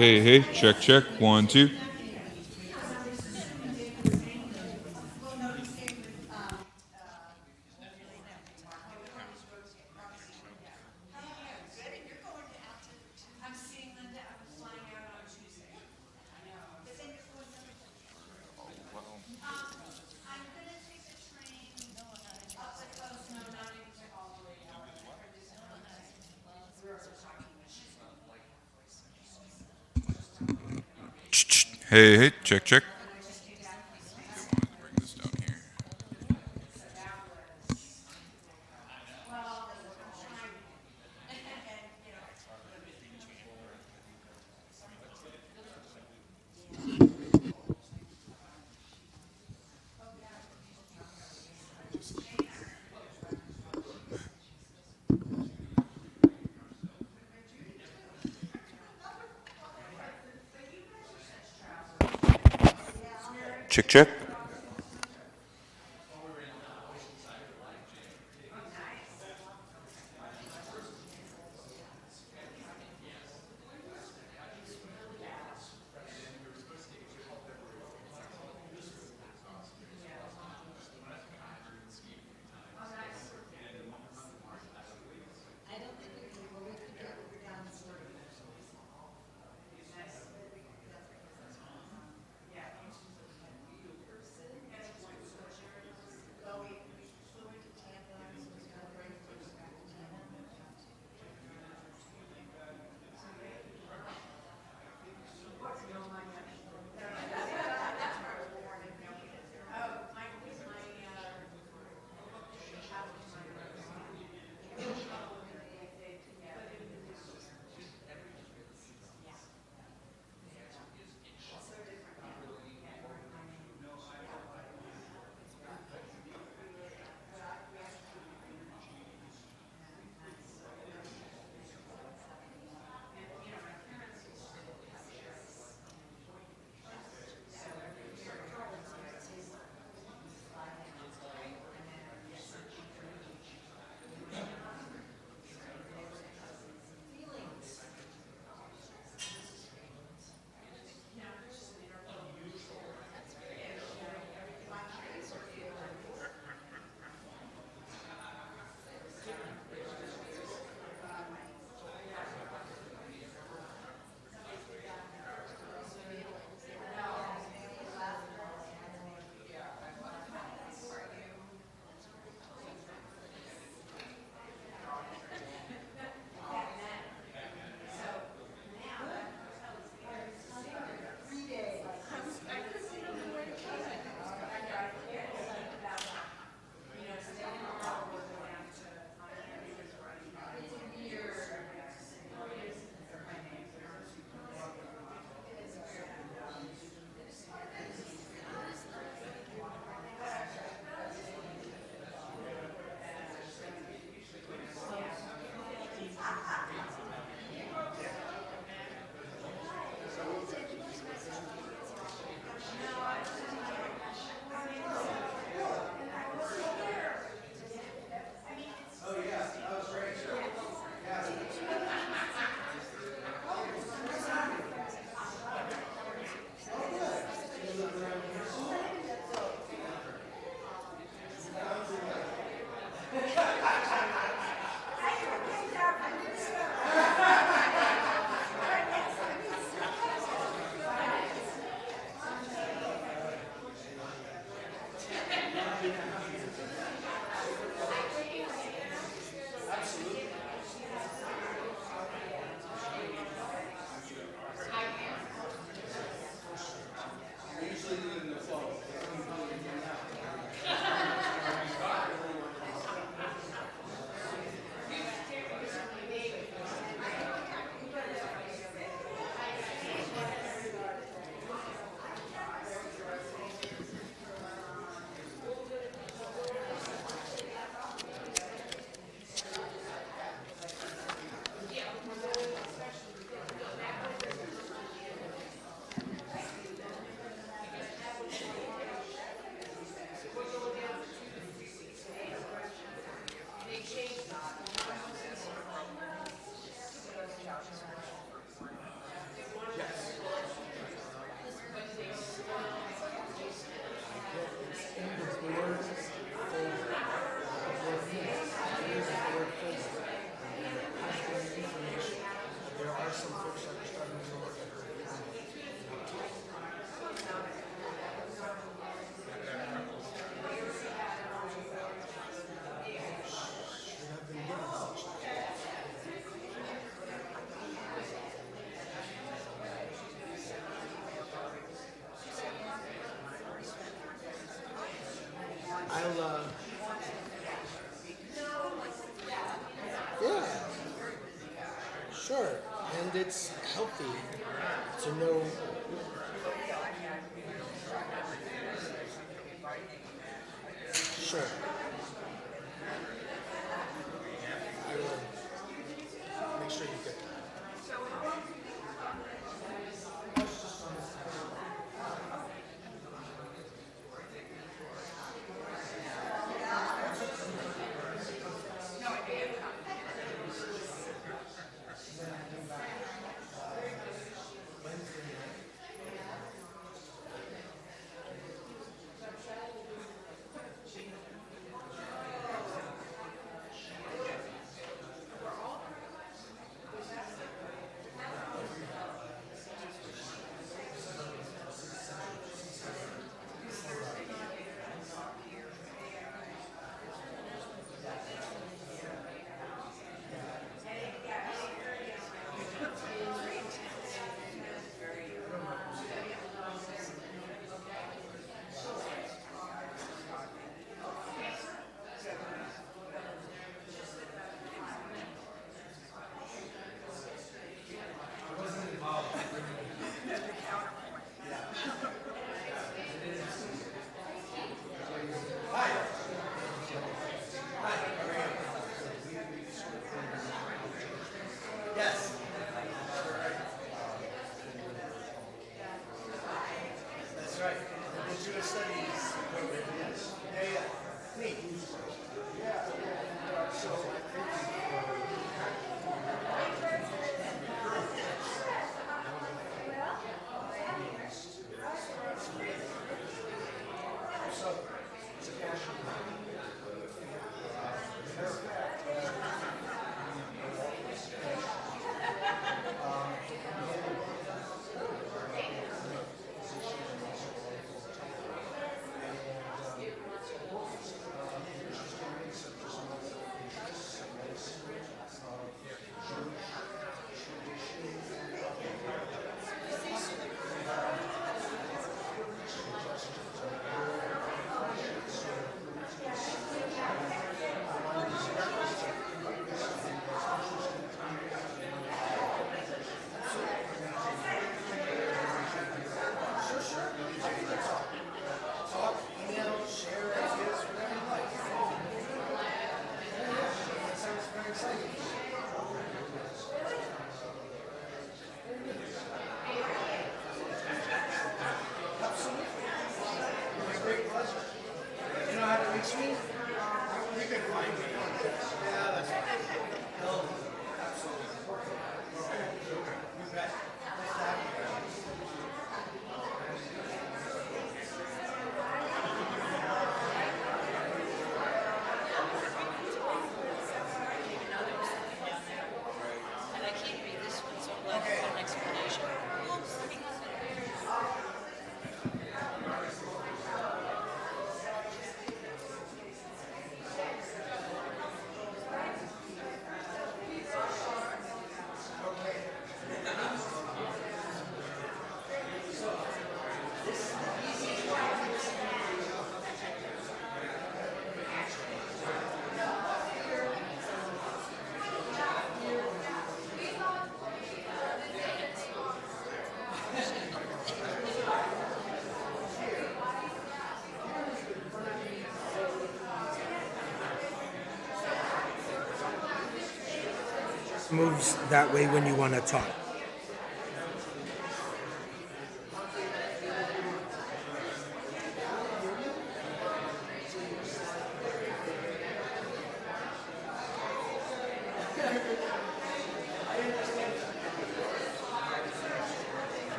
Hey, hey, check, check. 1, 2. Hey, hey, check, check. Bring this down here. Check, check. it's healthy to know. Sure. I will make sure you get that. Yes. That's right. The Jewish studies program. Yes. Yeah. Neat. Moves that way when you want to talk.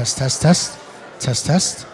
Test, test, test. Test, test.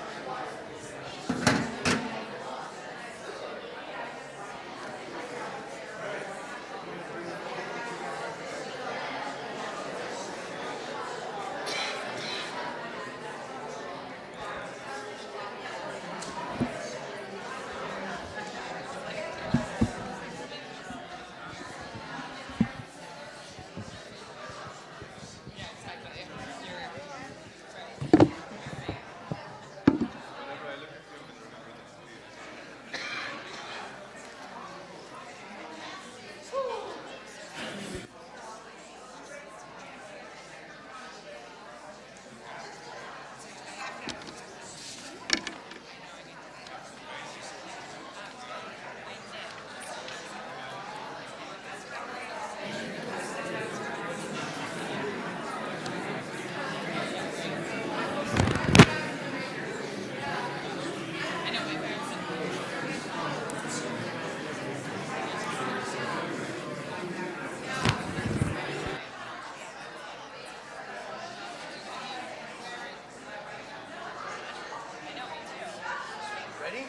Ready?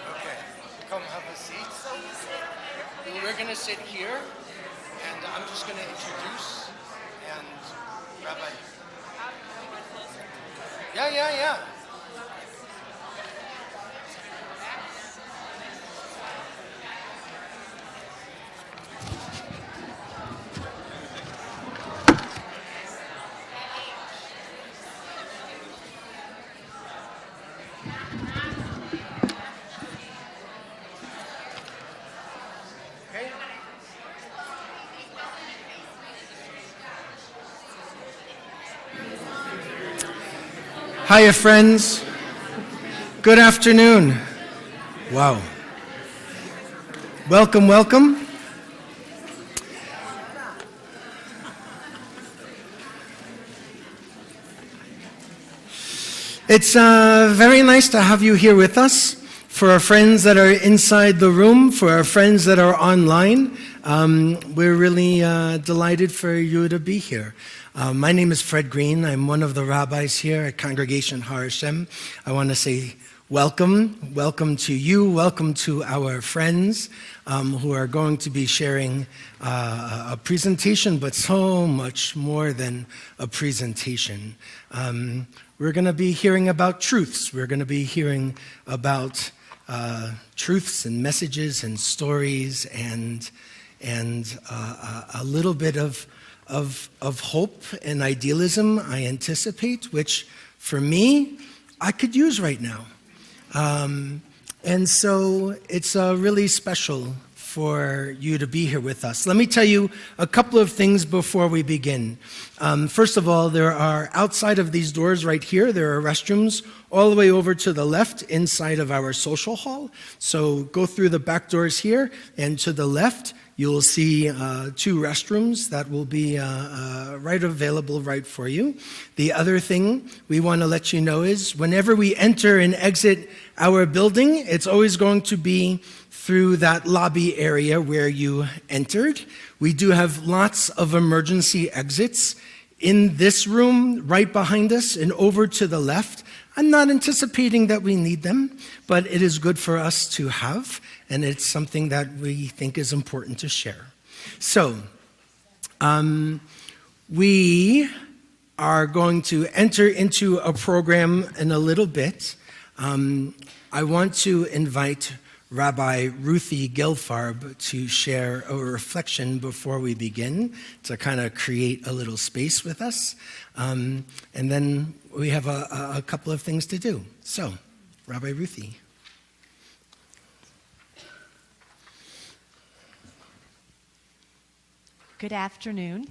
Okay, come have a seat. We're going to sit here, and I'm just going to introduce, and Rabbi. Yeah. Okay. Hiya, friends. Good afternoon. Wow. Welcome, welcome. It's very nice to have you here with us. For our friends that are inside the room, for our friends that are online, we're really delighted for you to be here. My name is Fred Green. I'm one of the rabbis here at Congregation Har HaShem. I want to say welcome. Welcome to you. Welcome to our friends who are going to be sharing a presentation, but so much more than a presentation. We're going to be hearing about truths. We're going to be hearing about truths and messages and stories and a little bit of hope and idealism, I anticipate, which for me, I could use right now. And so it's really special for you to be here with us. Let me tell you a couple of things before we begin. First of all, there are outside of these doors right here, there are restrooms all the way over to the left inside of our social hall. So go through the back doors here, and to the left, you'll see two restrooms that will be right available right for you. The other thing we want to let you know is whenever we enter and exit our building, it's always going to be through that lobby area where you entered. We do have lots of emergency exits in this room right behind us and over to the left. I'm not anticipating that we need them, but it is good for us to have, and it's something that we think is important to share. So, we are going to enter into a program in a little bit. I want to invite Rabbi Ruthie Gelfarb to share a reflection before we begin, to kind of create a little space with us. And then we have a couple of things to do. So, Rabbi Ruthie. Good afternoon.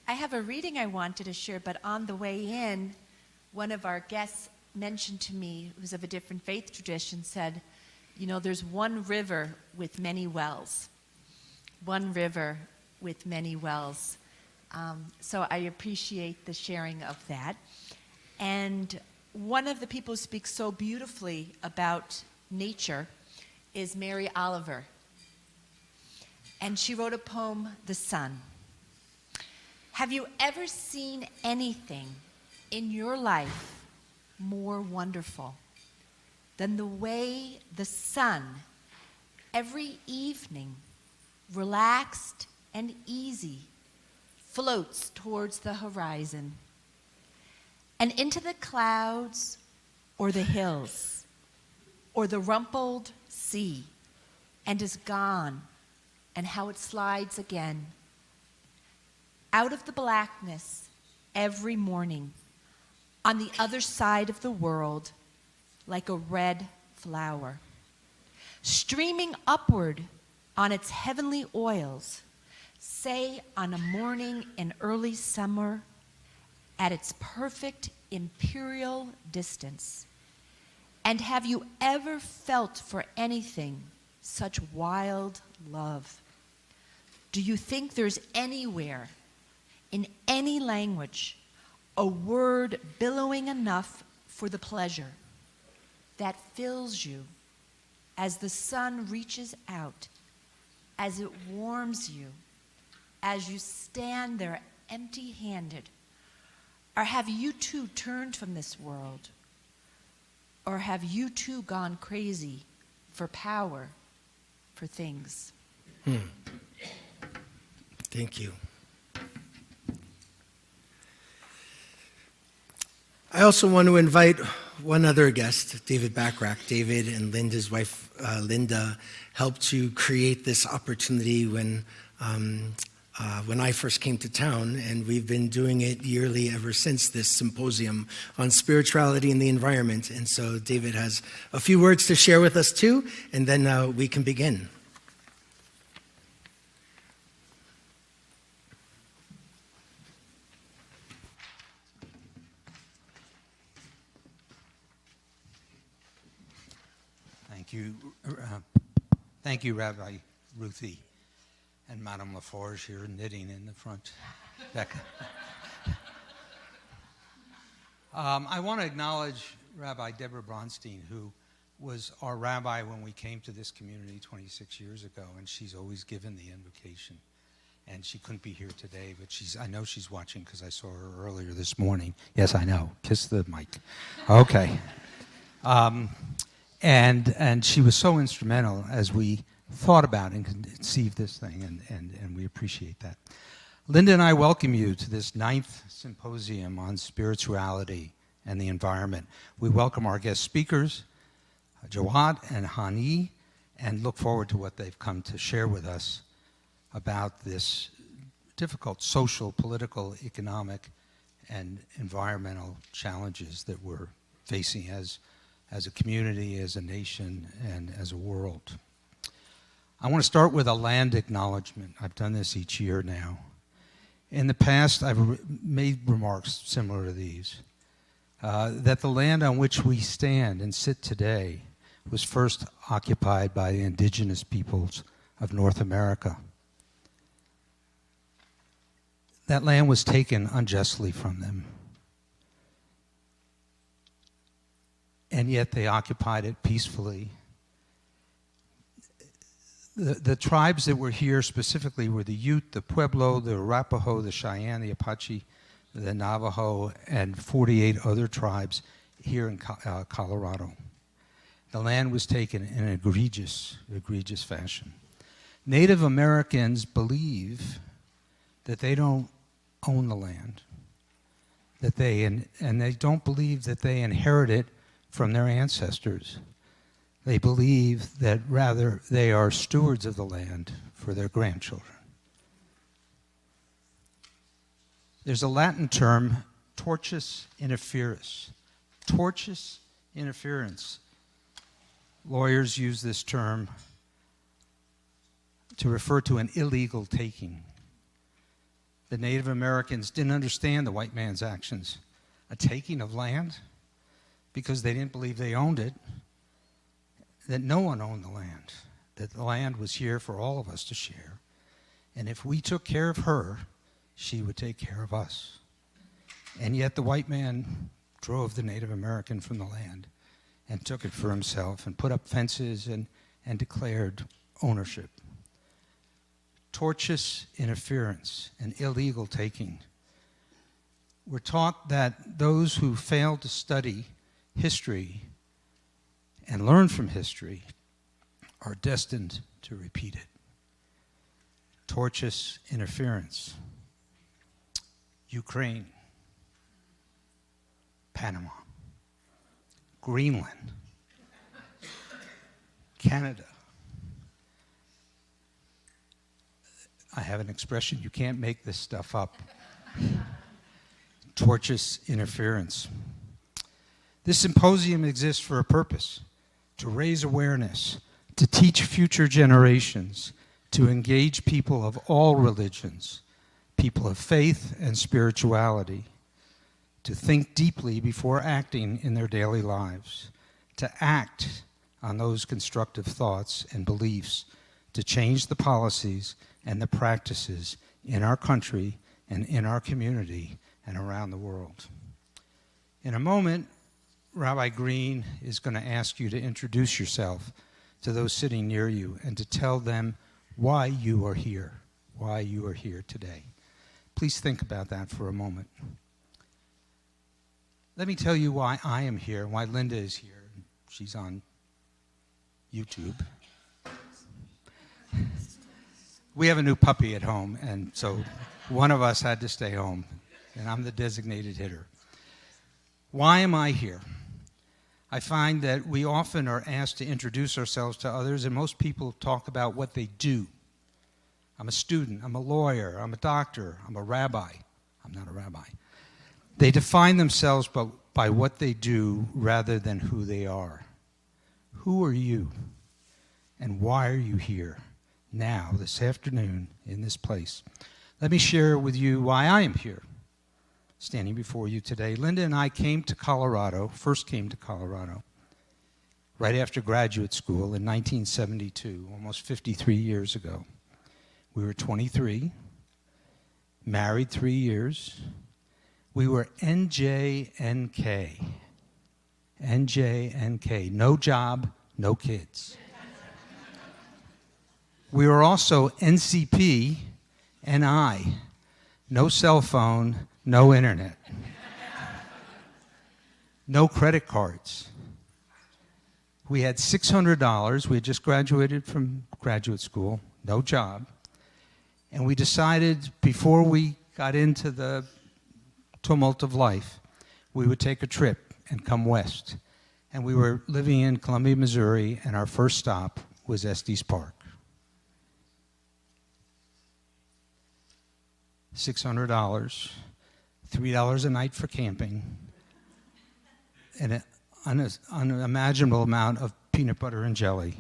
I have a reading I wanted to share, but on the way in, one of our guests mentioned to me, who's of a different faith tradition, said, you know, there's one river with many wells. One river with many wells. So I appreciate the sharing of that. And one of the people who speaks so beautifully about nature is Mary Oliver. And she wrote a poem, The Sun. Have you ever seen anything in your life more wonderful than the way the sun every evening, relaxed and easy, floats towards the horizon and into the clouds or the hills or the rumpled sea, and is gone, and how it slides again out of the blackness every morning on the other side of the world, like a red flower, streaming upward on its heavenly oils, say on a morning in early summer, at its perfect imperial distance. And have you ever felt for anything such wild love? Do you think there's anywhere, in any language, a word billowing enough for the pleasure that fills you as the sun reaches out, as it warms you, as you stand there empty-handed? Or have you too turned from this world? Or have you too gone crazy for power, for things? Thank you. I also want to invite one other guest, David Backrack. David and Linda's wife, Linda, helped to create this opportunity when I first came to town, and we've been doing it yearly ever since, this symposium on spirituality and the environment. And so David has a few words to share with us too, and then we can begin. Thank you, Rabbi Ruthie and Madame Laforge here knitting in the front. Becca. I want to acknowledge Rabbi Deborah Bronstein, who was our rabbi when we came to this community 26 years ago, and she's always given the invocation. And she couldn't be here today, but I know she's watching because I saw her earlier this morning. Yes, I know. Kiss the mic. Okay. And she was so instrumental as we thought about and conceived this thing, and we appreciate that. Linda and I welcome you to this 9th Symposium on Spirituality and the Environment. We welcome our guest speakers, Jawad and Hani, and look forward to what they've come to share with us about this difficult social, political, economic, and environmental challenges that we're facing as a community, as a nation, and as a world. I want to start with a land acknowledgement. I've done this each year now. In the past, I've made remarks similar to these, that the land on which we stand and sit today was first occupied by the indigenous peoples of North America. That land was taken unjustly from them. And yet they occupied it peacefully. The tribes that were here specifically were the Ute, the Pueblo, the Arapaho, the Cheyenne, the Apache, the Navajo, and 48 other tribes here in Colorado. The land was taken in an egregious fashion. Native Americans believe that they don't own the land, that and they don't believe that they inherit it from their ancestors. They believe that rather they are stewards of the land for their grandchildren. There's a Latin term, tortius interferus. Tortius interference. Lawyers use this term to refer to an illegal taking. The Native Americans didn't understand the white man's actions. A taking of land because they didn't believe they owned it, that no one owned the land, that the land was here for all of us to share. And if we took care of her, she would take care of us. And yet the white man drove the Native American from the land and took it for himself and put up fences and declared ownership. Tortious interference, an illegal taking. We're taught that those who fail to study history and learn from history are destined to repeat it. Tortious interference. Ukraine, Panama, Greenland, Canada. I have an expression, you can't make this stuff up. Tortious interference. This symposium exists for a purpose, to raise awareness, to teach future generations, to engage people of all religions, people of faith and spirituality, to think deeply before acting in their daily lives, to act on those constructive thoughts and beliefs, to change the policies and the practices in our country and in our community and around the world. In a moment, Rabbi Green is going to ask you to introduce yourself to those sitting near you and to tell them why you are here today. Please think about that for a moment. Let me tell you why I am here, why Linda is here. She's on YouTube. We have a new puppy at home, and so one of us had to stay home, and I'm the designated hitter. Why am I here? I find that we often are asked to introduce ourselves to others, and most people talk about what they do. I'm a student, I'm a lawyer, I'm a doctor, I'm a rabbi. I'm not a rabbi. They define themselves by what they do rather than who they are. Who are you? And why are you here now, this afternoon, in this place? Let me share with you why I am here, standing before you today. Linda and I first came to Colorado, right after graduate school in 1972, almost 53 years ago. We were 23, married 3 years. We were NJNK. NJNK, no job, no kids. We were also NCP, NI, no cell phone, no internet, no credit cards. We had $600. We had just graduated from graduate school, no job. And we decided before we got into the tumult of life, we would take a trip and come west. And we were living in Columbia, Missouri, and our first stop was Estes Park. $600, $3 a night for camping, and an unimaginable amount of peanut butter and jelly.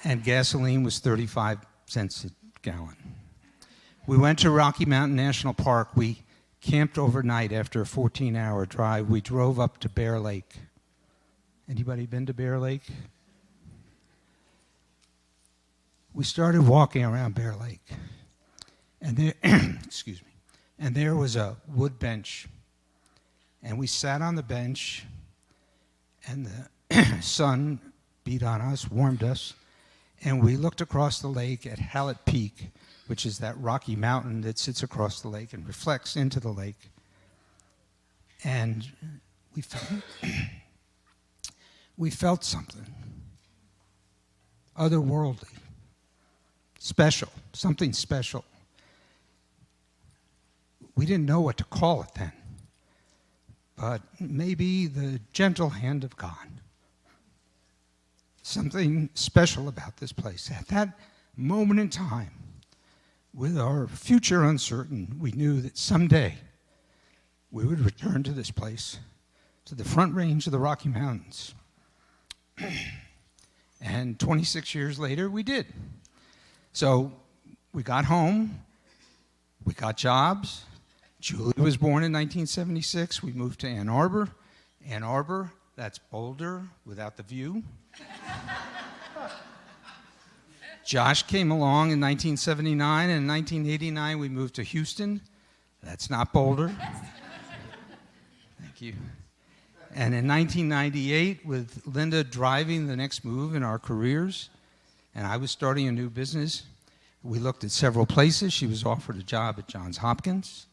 And gasoline was 35 cents a gallon. We went to Rocky Mountain National Park. We camped overnight after a 14-hour drive. We drove up to Bear Lake. Anybody been to Bear Lake? We started walking around Bear Lake. And there, excuse me, and there was a wood bench. And we sat on the bench, and the sun beat on us, warmed us, and we looked across the lake at Hallett Peak, which is that rocky mountain that sits across the lake and reflects into the lake. And we felt something otherworldly, special, something special. We didn't know what to call it then, but maybe the gentle hand of God. Something special about this place. At that moment in time, with our future uncertain, we knew that someday we would return to this place, to the front range of the Rocky Mountains. And 26 years later, we did. So we got home, we got jobs. Julie was born in 1976. We moved to Ann Arbor. Ann Arbor, that's Boulder without the view. Josh came along in 1979, and in 1989 we moved to Houston. That's not Boulder. Thank you. And in 1998, with Linda driving the next move in our careers, and I was starting a new business, we looked at several places. She was offered a job at Johns Hopkins,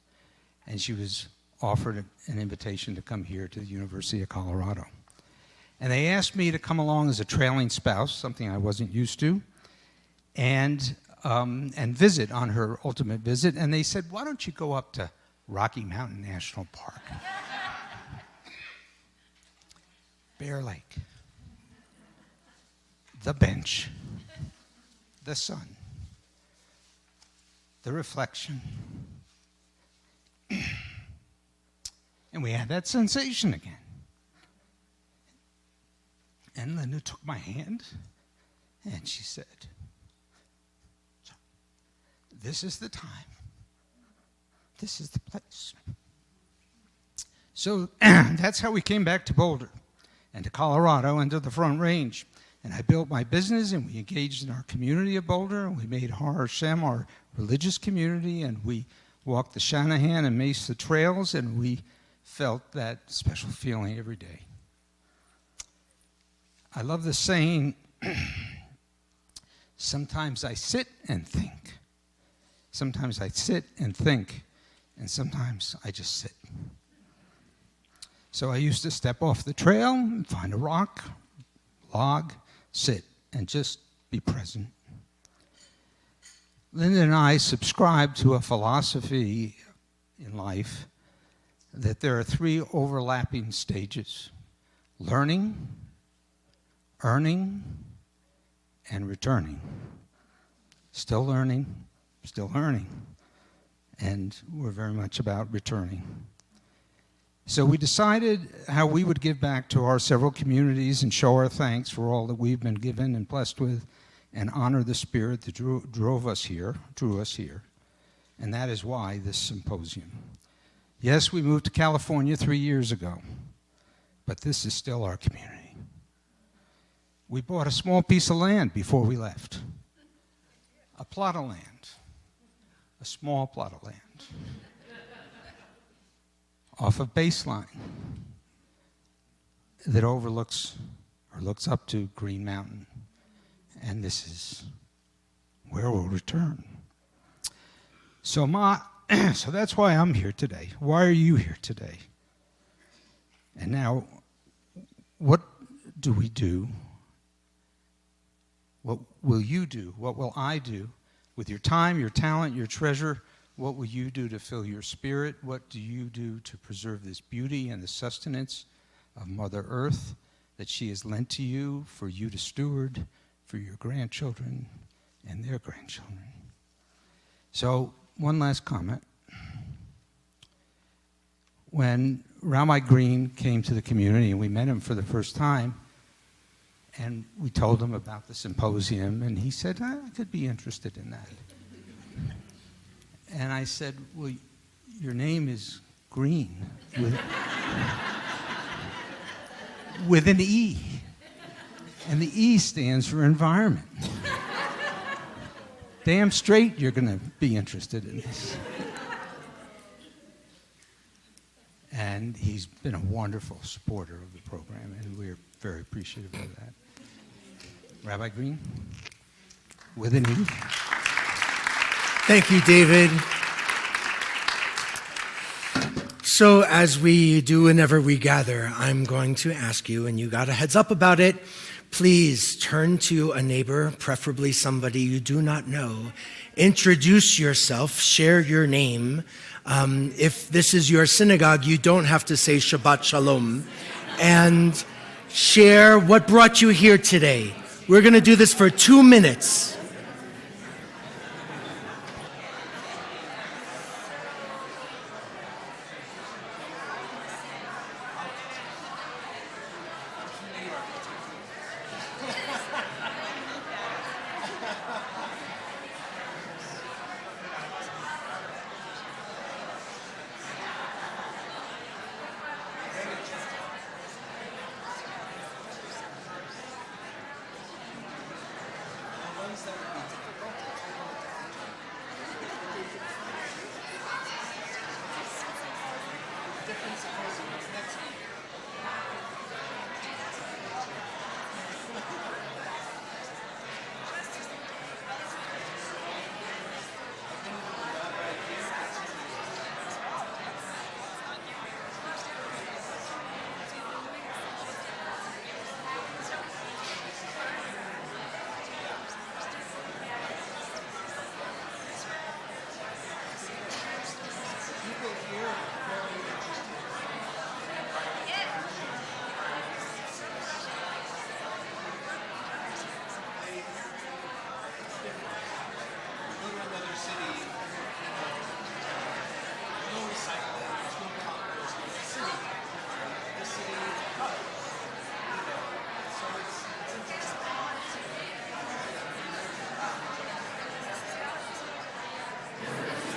and she was offered an invitation to come here to the University of Colorado. And they asked me to come along as a trailing spouse, something I wasn't used to, and visit on her ultimate visit. And they said, why don't you go up to Rocky Mountain National Park? Bear Lake, the bench, the sun, the reflection. And we had that sensation again. And Linda took my hand and she said, this is the time. This is the place. So that's how we came back to Boulder and to Colorado and to the Front Range. And I built my business, and we engaged in our community of Boulder, and we made Har HaShem our religious community, and we walked the Shanahan and Mesa trails, and we felt that special feeling every day. I love the saying, sometimes I sit and think. Sometimes I sit and think, and sometimes I just sit. So I used to step off the trail and find a rock, log, sit, and just be present. Linda and I subscribe to a philosophy in life that there are 3 overlapping stages: learning, earning, and returning. Still learning, still earning, and we're very much about returning. So we decided how we would give back to our several communities and show our thanks for all that we've been given and blessed with, and honor the spirit that drew us here. And that is why this symposium. Yes, we moved to California 3 years ago, but this is still our community. We bought a small piece of land before we left. A plot of land. A small plot of land. Off of Baseline that overlooks or looks up to Green Mountain. And this is where we'll return. So that's why I'm here today. Why are you here today? And now, what do we do? What will you do? What will I do with your time, your talent, your treasure? What will you do to fill your spirit? What do you do to preserve this beauty and the sustenance of Mother Earth that she has lent to you for you to steward for your grandchildren and their grandchildren? So, one last comment. When Rabbi Green came to the community and we met him for the first time, and we told him about the symposium, and he said, I could be interested in that. And I said, well, your name is Green with an E. And the E stands for environment. Damn straight you're going to be interested in this. And he's been a wonderful supporter of the program, and we're very appreciative of that. Rabbi Green, with an E. Thank you, David. So as we do whenever we gather, I'm going to ask you, and you got a heads up about it, please turn to a neighbor, preferably somebody you do not know. Introduce yourself, share your name, If this is your synagogue, you don't have to say Shabbat Shalom. And share what brought you here today. We're going to do this for 2 minutes.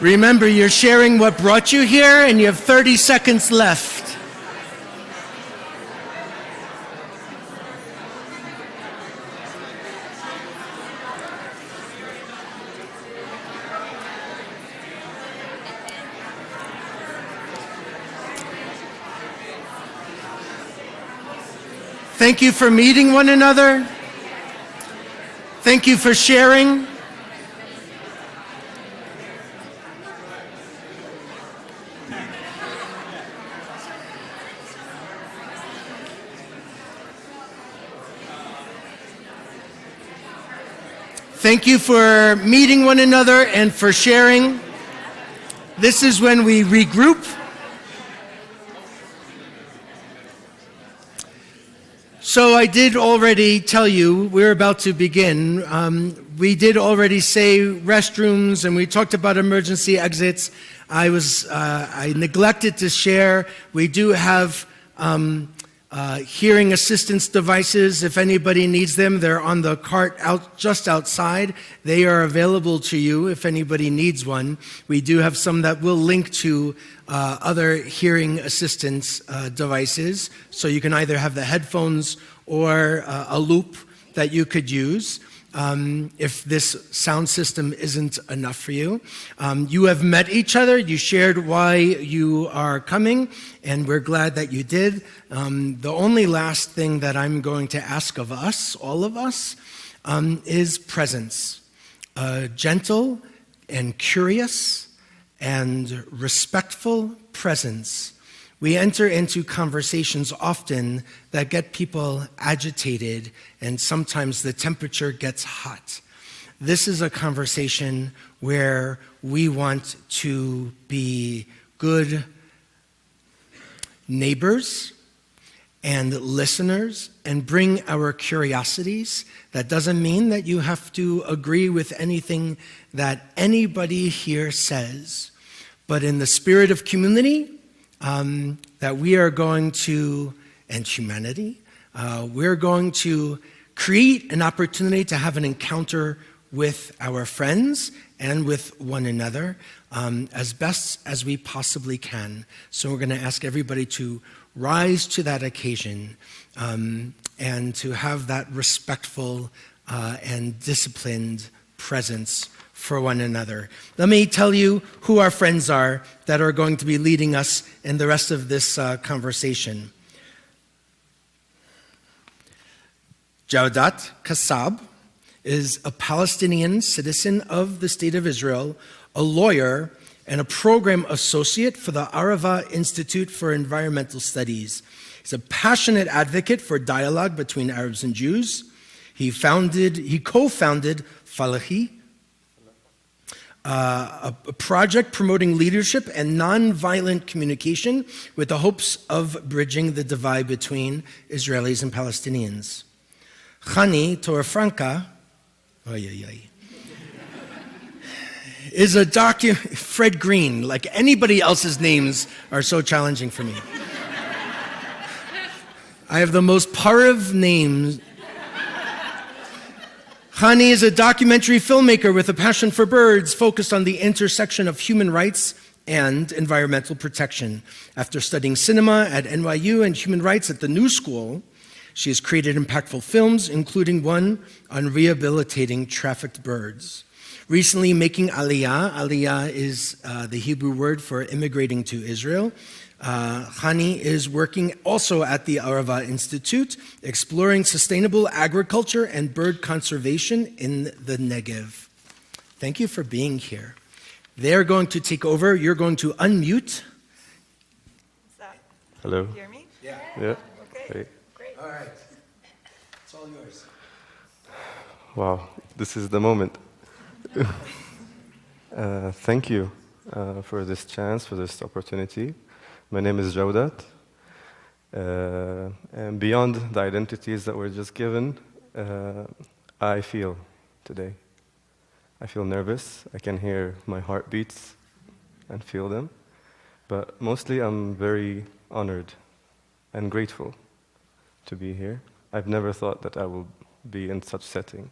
Remember, you're sharing what brought you here, and you have 30 seconds left. Thank you for meeting one another. Thank you for sharing. Thank you for meeting one another and for sharing. This is when we regroup. So I did already tell you we're about to begin. We did already say restrooms, and we talked about emergency exits. I neglected to share. We do have hearing assistance devices. If anybody needs them, they're on the cart just outside. They are available to you if anybody needs one. We do have some that will link to other hearing assistance devices, so you can either have the headphones or a loop that you could use if this sound system isn't enough for you. You have met each other. You shared why you are coming, and we're glad that you did. The only last thing that I'm going to ask of us, all of us, is presence. Gentle and curious and respectful presence. We enter into conversations often that get people agitated, and sometimes the temperature gets hot. This is a conversation where we want to be good neighbors and listeners and bring our curiosities. That doesn't mean that you have to agree with anything that anybody here says, but in the spirit of community, that we are going to, and humanity, we're going to create an opportunity to have an encounter with our friends and with one another as best as we possibly can. So we're going to ask everybody to rise to that occasion and to have that respectful and disciplined presence for one another. Let me tell you who our friends are that are going to be leading us in the rest of this conversation. Jawdat Kassab is a Palestinian citizen of the State of Israel, a lawyer, and a program associate for the Arava Institute for Environmental Studies. He's a passionate advocate for dialogue between Arabs and Jews. He co-founded Falahi, a project promoting leadership and nonviolent communication with the hopes of bridging the divide between Israelis and Palestinians. Chani Torafranca, is a Fred Green, like anybody else's names are so challenging for me. I have the most Parav names. Chani is a documentary filmmaker with a passion for birds, focused on the intersection of human rights and environmental protection. After studying cinema at NYU and human rights at the New School, she has created impactful films, including one on rehabilitating trafficked birds. Recently making Aliyah. Aliyah is the Hebrew word for immigrating to Israel. Chani is working also at the Arava Institute, exploring sustainable agriculture and bird conservation in the Negev. Thank you for being here. They're going to take over. You're going to unmute. Hello. Hear me? Yeah. Okay. Hey. Great. All right. It's all yours. Wow. This is the moment. Thank you for this chance, for this opportunity. My name is Jawdat. And beyond the identities that were just given, I feel today. I feel nervous. I can hear my heartbeats and feel them. But mostly I'm very honored and grateful to be here. I've never thought that I will be in such setting.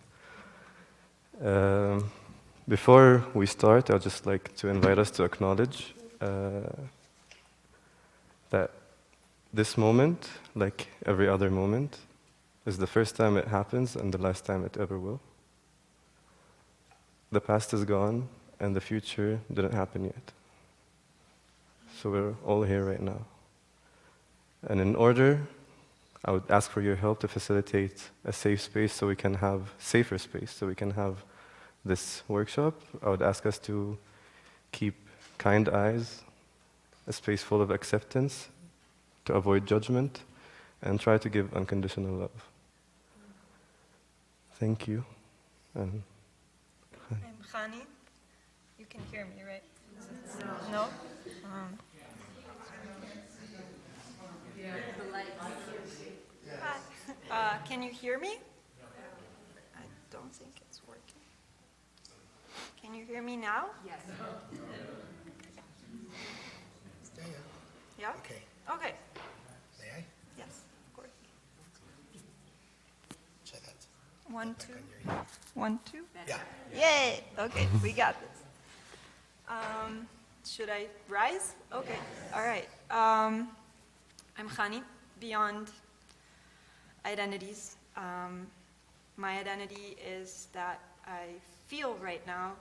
Before we start, I'd just like to invite us to acknowledge that this moment, like every other moment, is the first time it happens and the last time it ever will. The past is gone and the future didn't happen yet. So we're all here right now. And in order, I would ask for your help to facilitate a safe space so we can have safer space, so we can have this workshop. I would ask us to keep kind eyes, a space full of acceptance, to avoid judgment, and try to give unconditional love. Thank you. And I'm Chani. You can hear me, right? No? Hi. Can you hear me? I don't think it's working. Can you hear me now? Yes. Yeah? Okay. Okay. May I? Yes, of course. Try that. 1, 2. 1, 2. Yeah. Yay! Okay, we got this. Should I rise? Okay, all right. I'm Chani, beyond identities. My identity is that I feel right now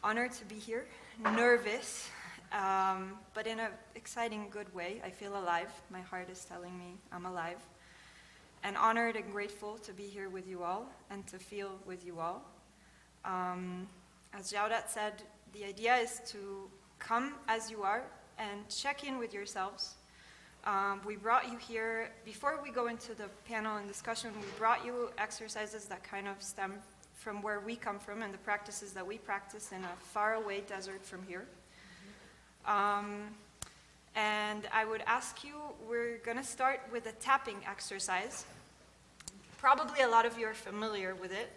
honored to be here, nervous, but in an exciting, good way. I feel alive. My heart is telling me I'm alive. And honored and grateful to be here with you all and to feel with you all. As Jawdat said, the idea is to come as you are and check in with yourselves. We brought you here, before we go into the panel and discussion, we brought you exercises that kind of stem from where we come from and the practices that we practice in a faraway desert from here. And I would ask you, we're going to start with a tapping exercise. Probably a lot of you are familiar with it.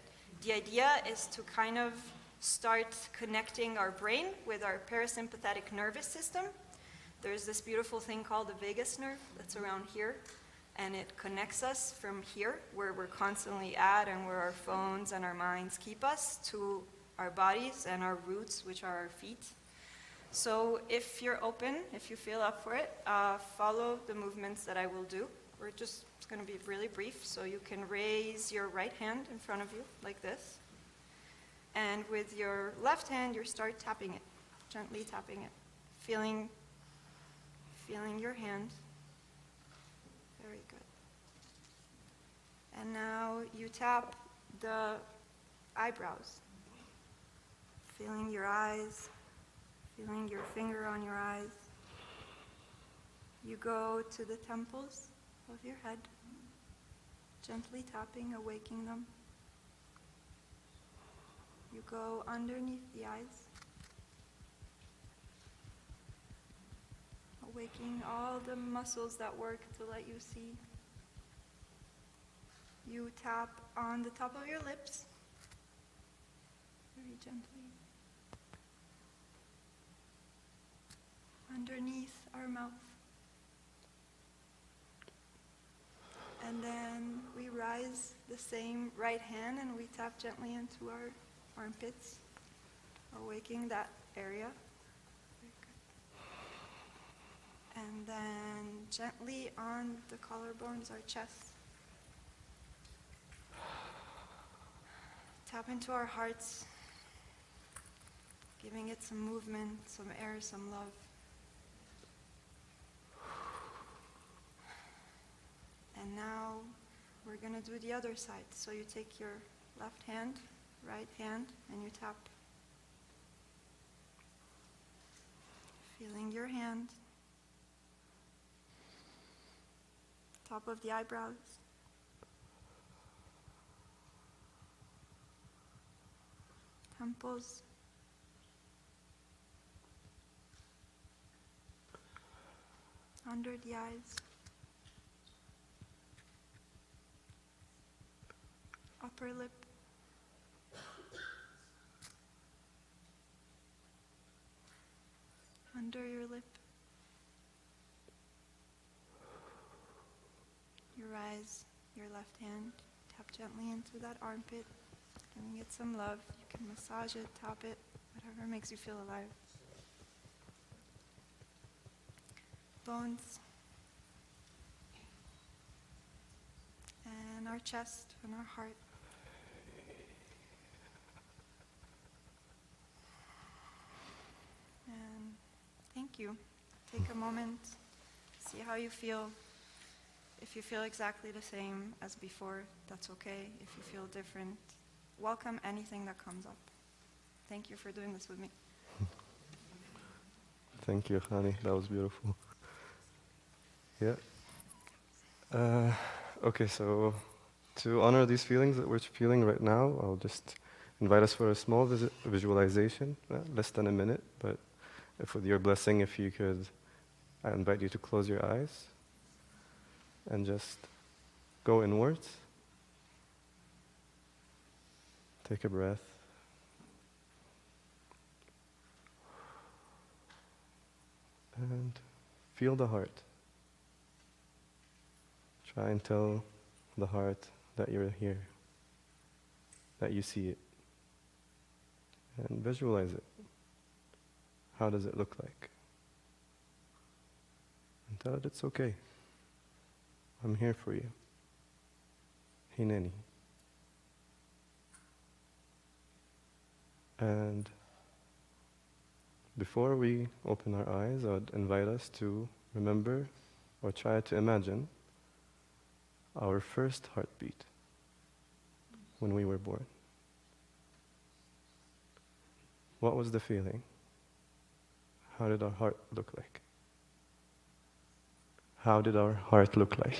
The idea is to kind of start connecting our brain with our parasympathetic nervous system. There's this beautiful thing called the vagus nerve that's around here, and it connects us from here, where we're constantly at and where our phones and our minds keep us, to our bodies and our roots, which are our feet. So if you're open, if you feel up for it, follow the movements that I will do. It's going to be really brief, so you can raise your right hand in front of you, like this. And with your left hand, you start tapping it, gently tapping it, feeling your hand. Very good. And now you tap the eyebrows, feeling your eyes, feeling your finger on your eyes. You go to the temples of your head, gently tapping, awaking them. You go underneath the eyes, Awakening all the muscles that work to let you see. You tap on the top of your lips, very gently. Underneath our mouth. And then we rise the same right hand and we tap gently into our armpits, awakening that area. Very good. And then gently on the collarbones, our chest. Tap into our hearts, giving it some movement, some air, some love. And now we're going to do the other side. So you take your left hand, right hand, and you tap. Feeling your hand. Top of the eyebrows. Temples. Under the eyes. Upper lip. Under your lip. Your eyes, your left hand. Tap gently into that armpit, giving it some love. You can massage it, tap it, whatever makes you feel alive. Bones. And our chest and our heart. And thank you. Take a moment, see how you feel. If you feel exactly the same as before, that's okay. If you feel different, welcome anything that comes up. Thank you for doing this with me. Thank you, Hani. That was beautiful. Yeah. Okay, so to honor these feelings that we're feeling right now, I'll just invite us for a small visualization, less than a minute, but if with your blessing, if you could, I invite you to close your eyes and just go inwards. Take a breath. And feel the heart. Try and tell the heart that you're here, that you see it. And visualize it. How does it look like? And tell it it's okay. I'm here for you. Hineni. And before we open our eyes, I would invite us to remember or try to imagine our first heartbeat when we were born. What was the feeling? How did our heart look like? How did our heart look like?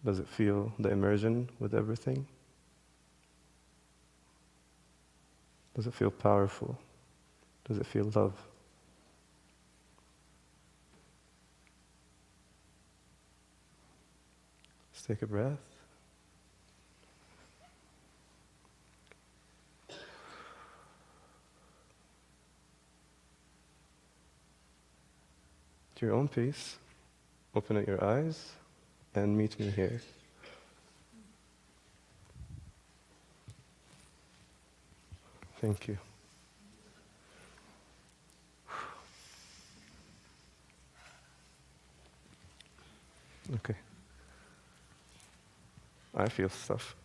Does it feel the immersion with everything? Does it feel powerful? Does it feel love? Let's take a breath. At your own pace, open up your eyes and meet me here. Thank you. Okay. I feel stuff.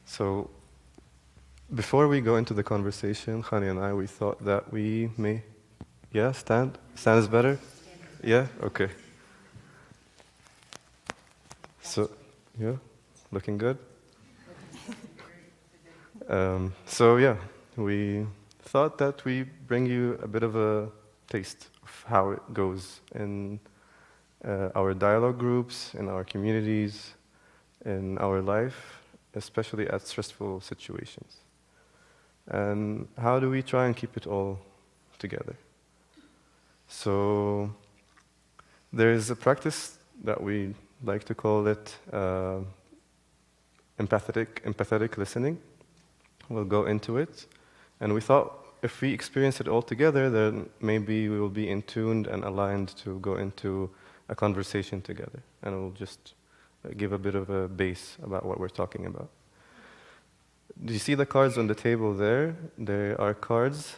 So, before we go into the conversation, Khani and I, we thought that we may... Yeah, stand? Stand is better? Yeah? Okay. So, yeah, looking good? So yeah, we thought that we bring you a bit of a taste of how it goes in our dialogue groups, in our communities, in our life, especially at stressful situations. And how do we try and keep it all together? So there is a practice that we like to call it empathetic listening. We'll go into it. And we thought if we experience it all together, then maybe we will be in tuned and aligned to go into a conversation together. And we'll just give a bit of a base about what we're talking about. Do you see the cards on the table there? They are cards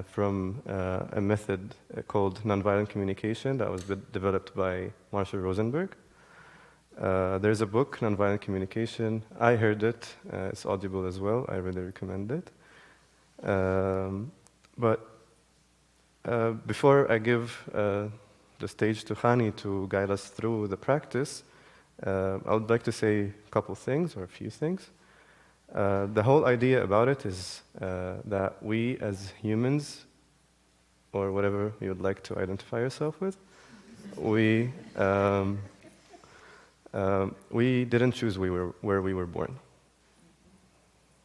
from a method called nonviolent communication that was developed by Marshall Rosenberg. There's a book, Nonviolent Communication. I heard it. It's audible as well. I really recommend it. But before I give the stage to Hani to guide us through the practice, I would like to say a couple things or a few things. The whole idea about it is that we as humans, or whatever you would like to identify yourself with, we didn't choose where we were born.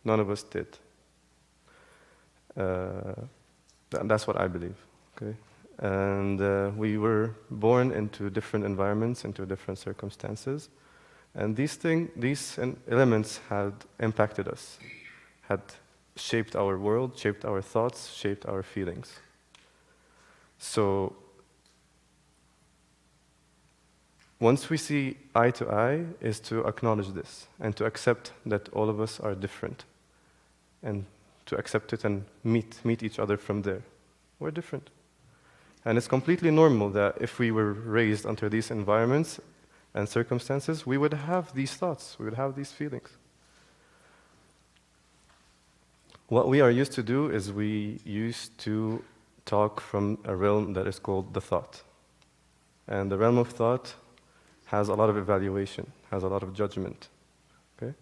None of us did. That's what I believe. Okay, and we were born into different environments, into different circumstances, and these elements had impacted us, had shaped our world, shaped our thoughts, shaped our feelings. So once we see eye to eye is to acknowledge this and to accept that all of us are different and to accept it and meet each other from there. We're different. And it's completely normal that if we were raised under these environments and circumstances, we would have these thoughts, we would have these feelings. What we are used to do is we used to talk from a realm that is called the thought. And the realm of thought has a lot of evaluation, has a lot of judgment. Okay?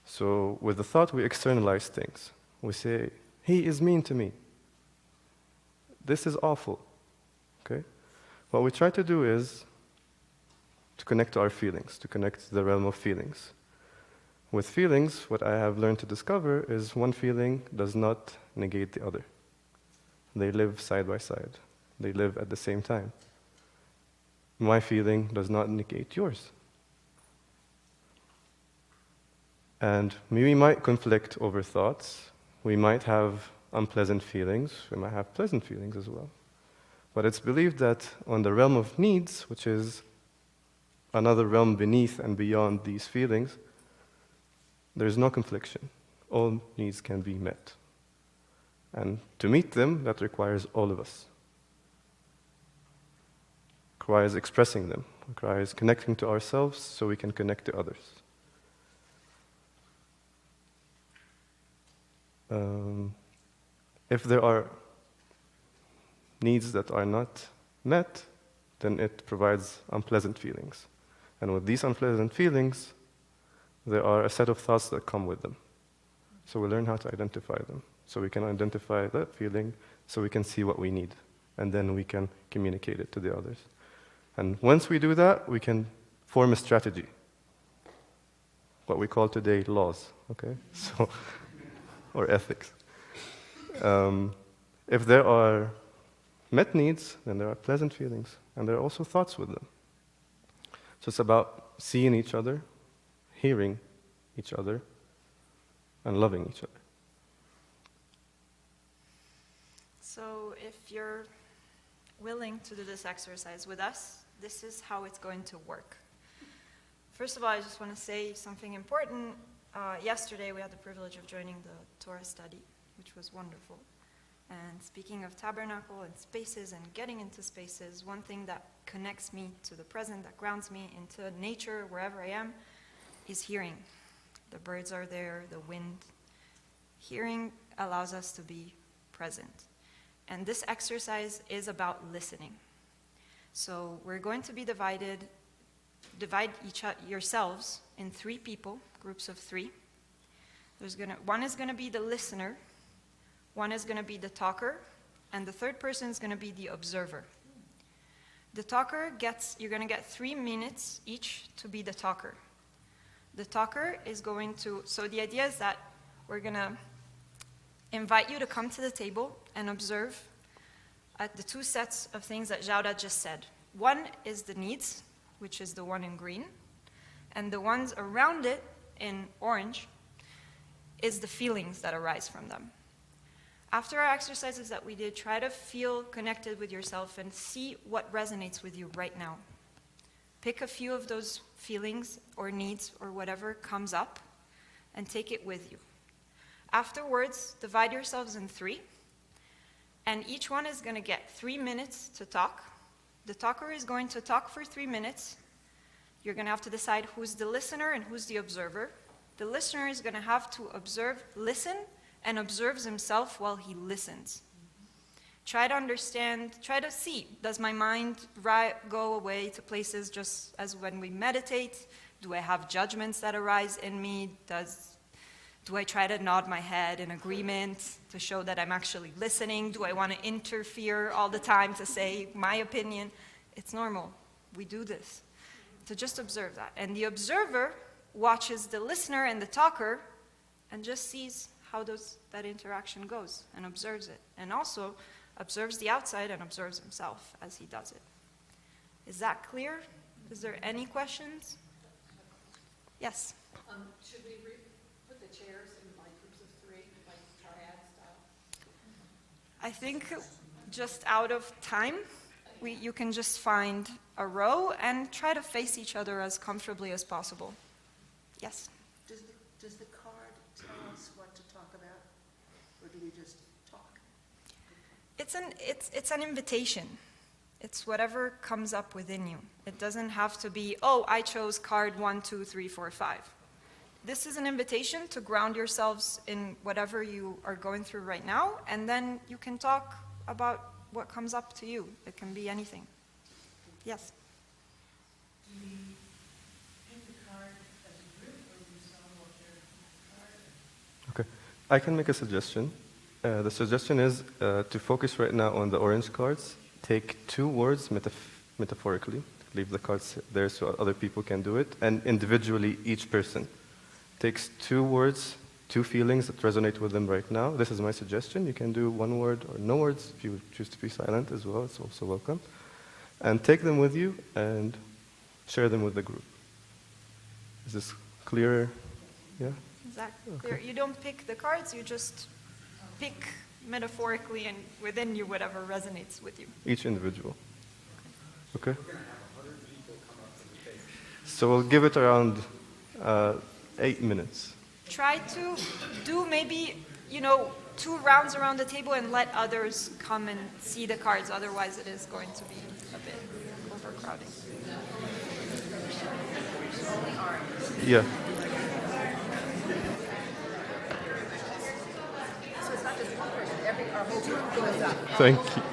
So with the thought, we externalize things. We say, he is mean to me. This is awful. Okay? What we try to do is to connect to our feelings, to connect to the realm of feelings. With feelings, what I have learned to discover is one feeling does not negate the other. They live side by side. They live at the same time. My feeling does not negate yours. And we might conflict over thoughts. We might have unpleasant feelings. We might have pleasant feelings as well. But it's believed that on the realm of needs, which is another realm beneath and beyond these feelings, there's no confliction. All needs can be met. And to meet them, that requires all of us. Requires expressing them, requires connecting to ourselves so we can connect to others. If there are needs that are not met, then it provides unpleasant feelings. And with these unpleasant feelings, there are a set of thoughts that come with them. So we learn how to identify them. So we can identify that feeling, so we can see what we need. And then we can communicate it to the others. And once we do that, we can form a strategy. What we call today laws, okay? So, or ethics. If there are met needs, then there are pleasant feelings. And there are also thoughts with them. So it's about seeing each other, hearing each other, and loving each other. So if you're willing to do this exercise with us, this is how it's going to work. First of all, I just want to say something important. Yesterday we had the privilege of joining the Torah study, which was wonderful. And speaking of tabernacle and spaces and getting into spaces, one thing that connects me to the present, that grounds me into nature, wherever I am, is hearing. The birds are there, the wind. Hearing allows us to be present. And this exercise is about listening. So we're going to be divide yourselves in 3 people, groups of 3. One is going to be the listener, one is going to be the talker, and the third person is going to be the observer. The talker you're going to get 3 minutes each to be the talker. The talker is going to, so the idea is that we're going to invite you to come to the table and observe at the two sets of things that Jaura just said. One is the needs, which is the one in green, and the ones around it in orange is the feelings that arise from them. After our exercises that we did, try to feel connected with yourself and see what resonates with you right now. Pick a few of those feelings or needs or whatever comes up and take it with you. Afterwards, divide yourselves in 3, and each one is going to get 3 minutes to talk. The talker is going to talk for 3 minutes. You're going to have to decide who's the listener and who's the observer. The listener is going to have to listen, and observes himself while he listens. Try to understand, try to see, does my mind go away to places just as when we meditate? Do I have judgments that arise in me? Do I try to nod my head in agreement to show that I'm actually listening? Do I want to interfere all the time to say my opinion? It's normal. We do this. To just observe that. And the observer watches the listener and the talker and just sees how that interaction goes and observes it. And also observes the outside and observes himself as he does it. Is that clear? Is there any questions? Yes? Should we put the chairs in like groups of 3, like triad style? I think just out of time, you can just find a row and try to face each other as comfortably as possible. Yes? Does the card tell us what to talk about, or do we just talk? It's an invitation. It's whatever comes up within you. It doesn't have to be, oh, I chose card 1, 2, 3, 4, 5. This is an invitation to ground yourselves in whatever you are going through right now, and then you can talk about what comes up to you. It can be anything. Yes? Do we pick the card as a group, or do we solo share the card? Okay, I can make a suggestion. The suggestion is to focus right now on the orange cards. Take 2 words metaphorically. Leave the cards there so other people can do it. And individually, each person takes 2 words, 2 feelings that resonate with them right now. This is my suggestion. You can do 1 word or no words. If you choose to be silent as well, it's also welcome. And take them with you and share them with the group. Is this clearer? Yeah? Exactly. Okay. You don't pick the cards, you just pick metaphorically and within you whatever resonates with you. Each individual. Okay? So we'll give it around 8 minutes. Try to do maybe, 2 rounds around the table and let others come and see the cards. Otherwise, it is going to be a bit overcrowding. Yeah. So it's not just one person, our whole group goes up. Thank you.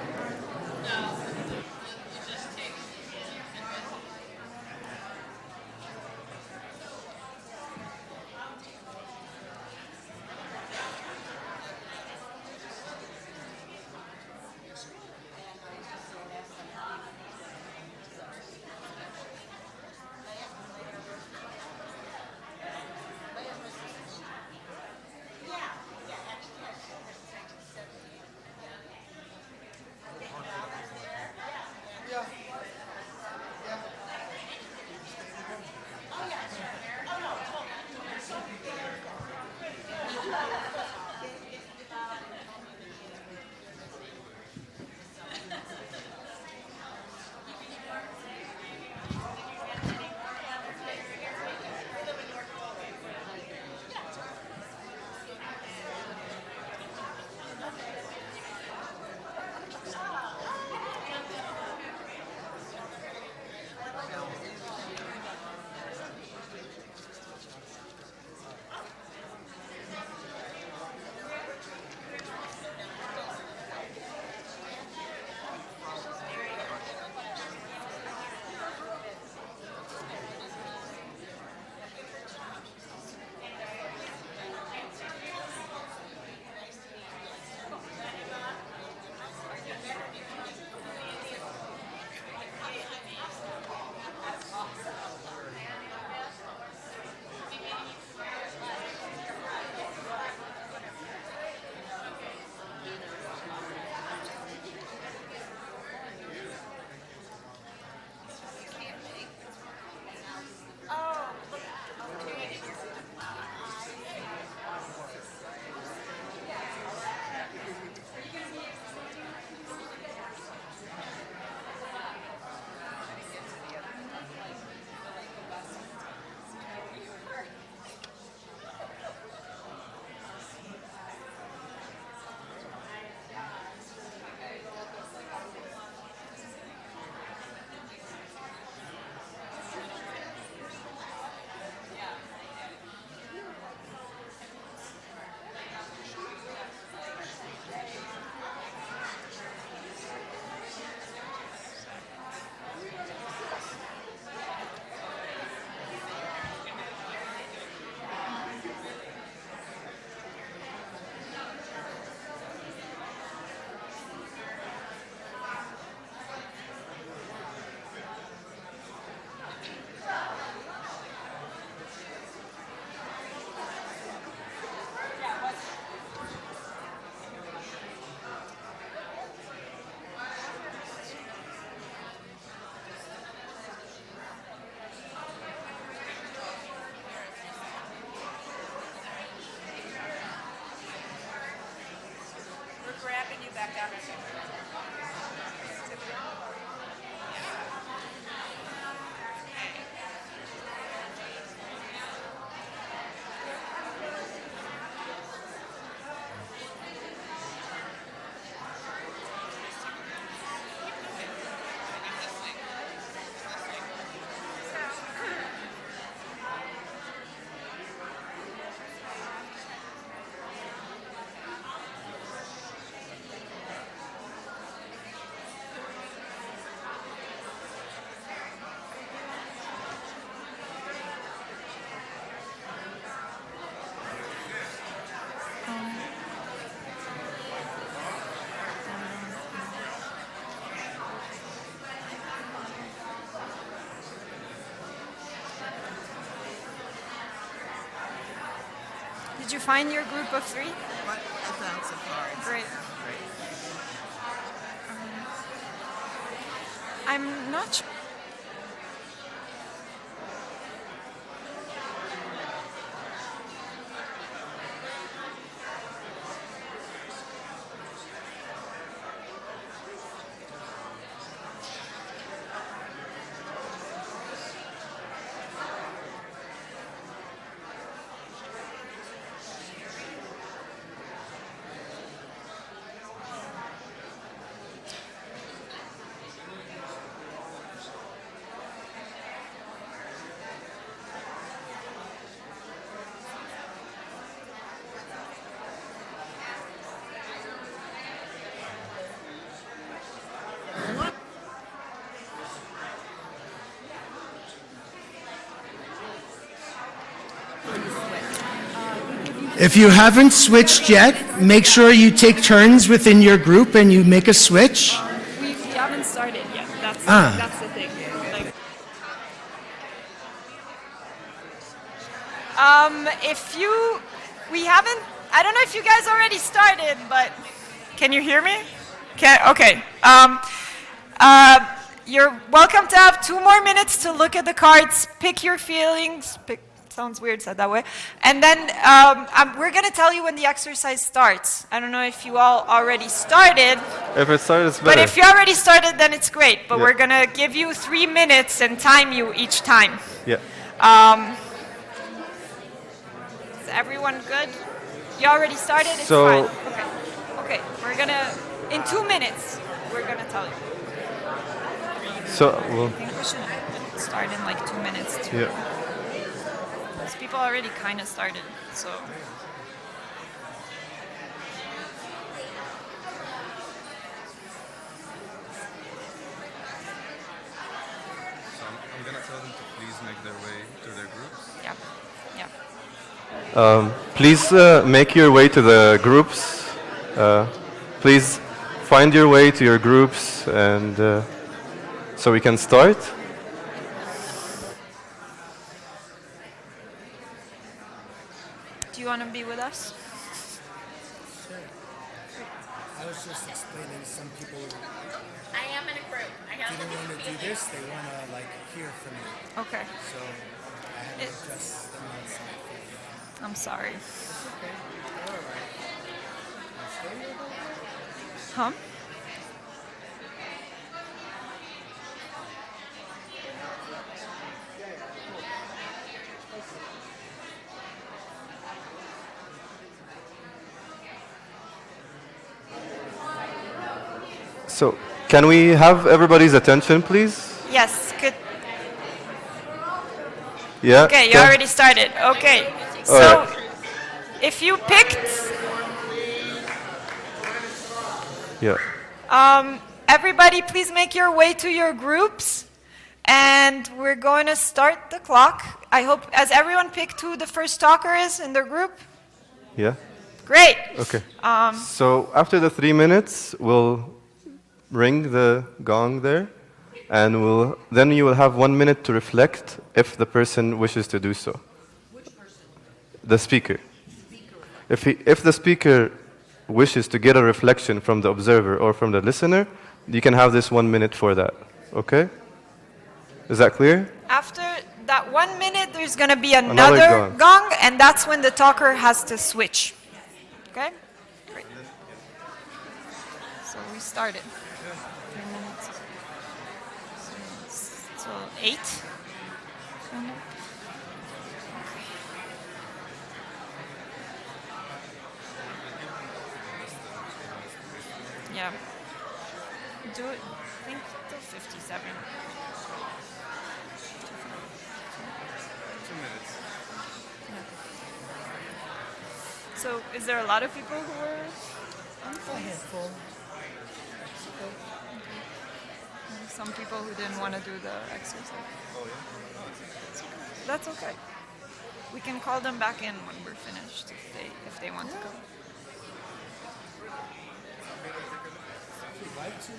Did you find your group of 3? What? I found some cards. Great. I'm not sure. If you haven't switched yet, make sure you take turns within your group and you make a switch. We haven't started yet. That's the thing. Like, we haven't. I don't know if you guys already started, but can you hear me? Okay. You're welcome to have 2 more minutes to look at the cards, pick your feelings. Sounds weird said that way. And then we're going to tell you when the exercise starts. I don't know if you all already started. If it started, it's better. But if you already started, then it's great. But we're going to give you 3 minutes and time you each time. Yeah. Is everyone good? You already started? It's So- fine. Okay. We're going to, in 2 minutes, we're going to tell you. So, I well, think we should start in like 2 minutes too. yeah. Because people already kind of started, so. So I'm gonna tell them to please make their way to their groups. Yeah. Please make your way to the groups. Please find your way to your groups, and so we can start. Do you want to be with us? Sure. I was just explaining some people I am in a group. I got didn't want to do this, they want to hear from you. Okay. So I had to adjust them outside. I'm sorry. It's okay. All right. Stay with them. Huh? So, can we have everybody's attention, please? Yes, good. Yeah. Okay, you can- already started. Okay. So, right. if you picked, Yeah. everybody please make your way to your groups. And we're going to start the clock. I hope, has everyone picked who the first talker is in their group? Yeah. Great. Okay. So after the 3 minutes, we'll ring the gong there, and then you will have 1 minute to reflect if the person wishes to do so. Which person? The speaker. Speaker. If the speaker wishes to get a reflection from the observer or from the listener, you can have this 1 minute for that. Okay? Is that clear? After that 1 minute, there's going to be Another another gong. gong, and that's when the talker has to switch. Okay? Great. So we started. 3 minutes. So 8. Yeah. Do it. I think till 57. 2 minutes. So, is there a lot of people who are on the A handful. Some people who didn't want to do the exercise. Oh yeah. That's okay. We can call them back in when we're finished if they want to go. If you'd like to.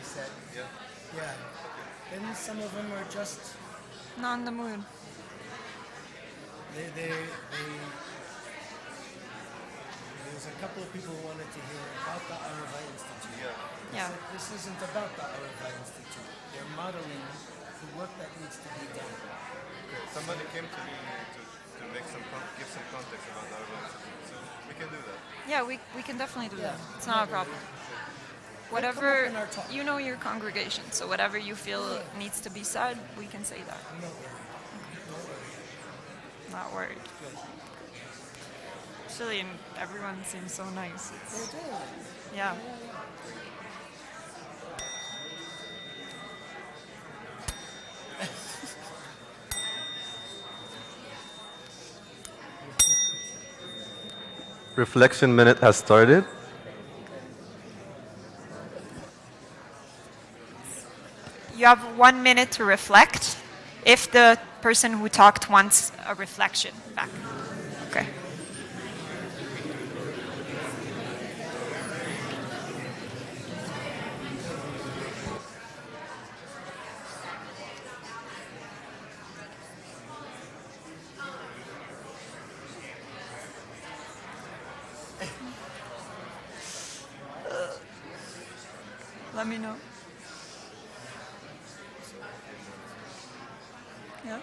said. Yeah. Yeah. Then some of them are just, Not in the mood. there's a couple of people who wanted to hear about the Arava Institute. Yeah. Yeah. This isn't about the Arava Institute. They're modeling the work that needs to be done. Okay. Somebody came to me to make give some context about our institute, so we can do that. Yeah, we can definitely do that. Yeah. It's not a problem. Whatever, in our talk. you know your congregation, so whatever you feel needs to be said, we can say that. I'm not worried. Don't worry. Not worried. Good. Actually, everyone seems so nice. They It's, do. yeah. Reflection minute has started. You have 1 minute to reflect if the person who talked wants a reflection back. Okay. Let me know. Yeah.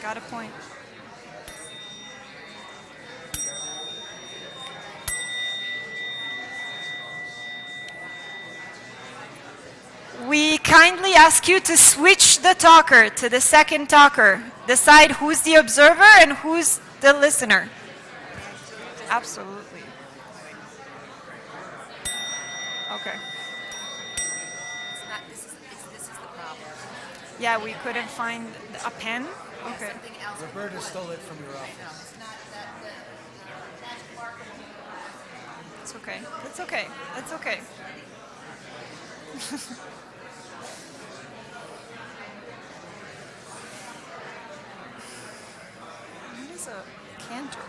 Got a point. We kindly ask you to switch the talker to the second talker. Decide who's the observer and who's the listener. Absolutely. Okay. It's not, this is the problem. Yeah, we couldn't find a pen. Okay. Something else. Roberta stole it from your office. No, it's not that's remarkable. It's okay. It's okay. It's okay. What is a cantor?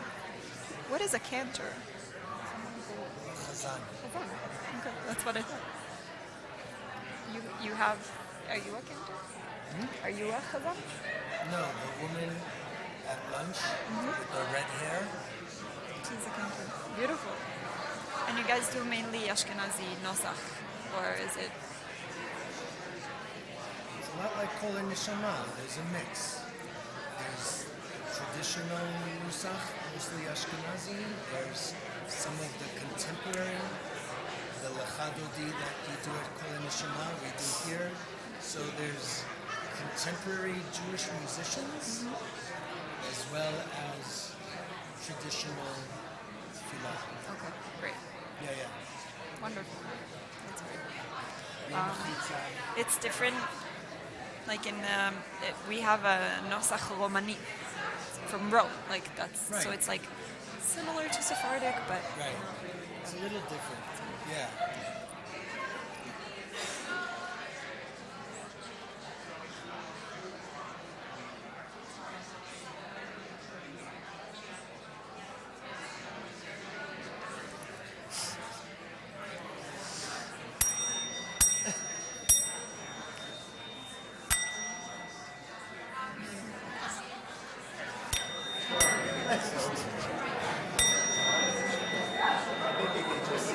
What is a cantor? Chazan. Okay, that's what I thought. You have, are you a cantor? Are you a chazan? No, the woman at lunch with the red hair. She's a cantor. Beautiful. And you guys do mainly Ashkenazi nosach, or is it? It's a lot like Kol Neshama. There's a mix. There's traditional Nusach, mostly Ashkenazi. There's some of the contemporary, the Lechadodi that you do at Kol Neshama, we do here. So there's contemporary Jewish musicians as well as traditional tefillah. Okay, great. Yeah. Wonderful. That's great. Yom Chitza. It's different. Like we have a nosach Romani from Rome. Like that's so Right. it's like similar to Sephardic, but Right. It's a little different. Yeah.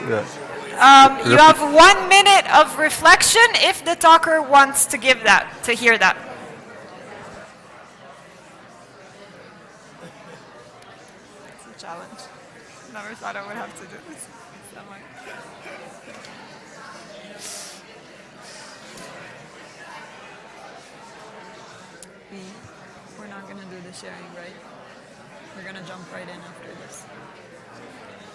Yeah. you have 1 minute of reflection if the talker wants to give that, to hear that. It's a challenge. Never thought I would have to do this. So much. We're not going to do the sharing, right? We're going to jump right in after this.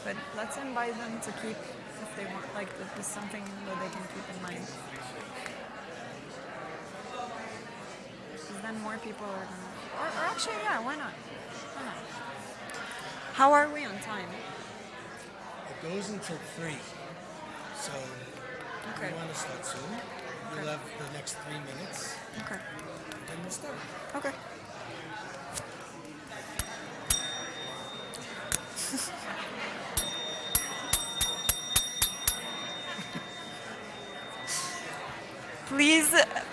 But let's invite them to keep, if they want, like, this is something that they can keep in mind. Because then more people are going to, or actually, yeah, why not? Why not? How are we on time? goes until 3. So Okay. we want to start soon. We'll have the next 3 minutes, Okay. then we'll start. Okay.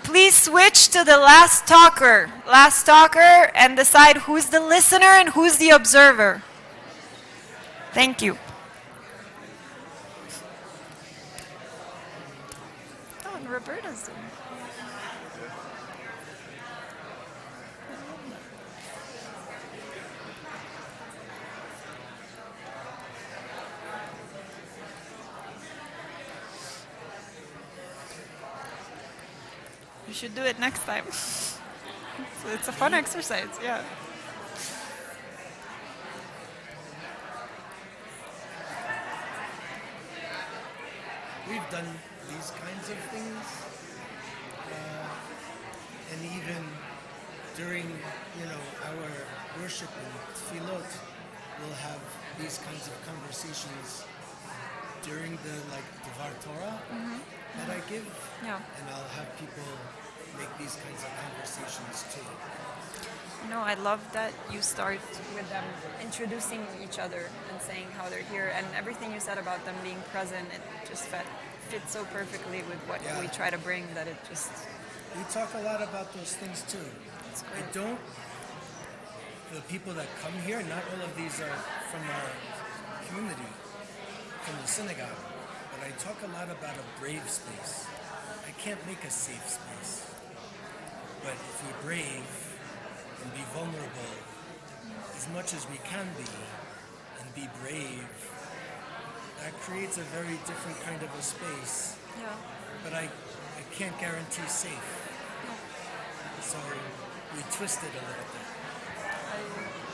Please switch to the last talker. Last talker, and decide who's the listener and who's the observer. Thank you. Oh, and Roberta's doing it. You should do it next time. It's a fun exercise, yeah. We've done these kinds of things, and even during, our worship and tefillot, we'll have these kinds of conversations during the Dvar Torah that I give, Yeah. and I'll have people make these kinds of conversations too. I love that you start with them introducing each other and saying how they're here, and everything you said about them being present, it just fits so perfectly with what we try to bring that it just... We talk a lot about those things too. It's I great. don't, the people that come here, not all of these are from our community, from the synagogue, but I talk a lot about a brave space. I can't make a safe space, but if we're brave and be vulnerable as much as we can be and be brave, that creates a very different kind of a space. Yeah. But I can't guarantee safe. So we twist it a little bit.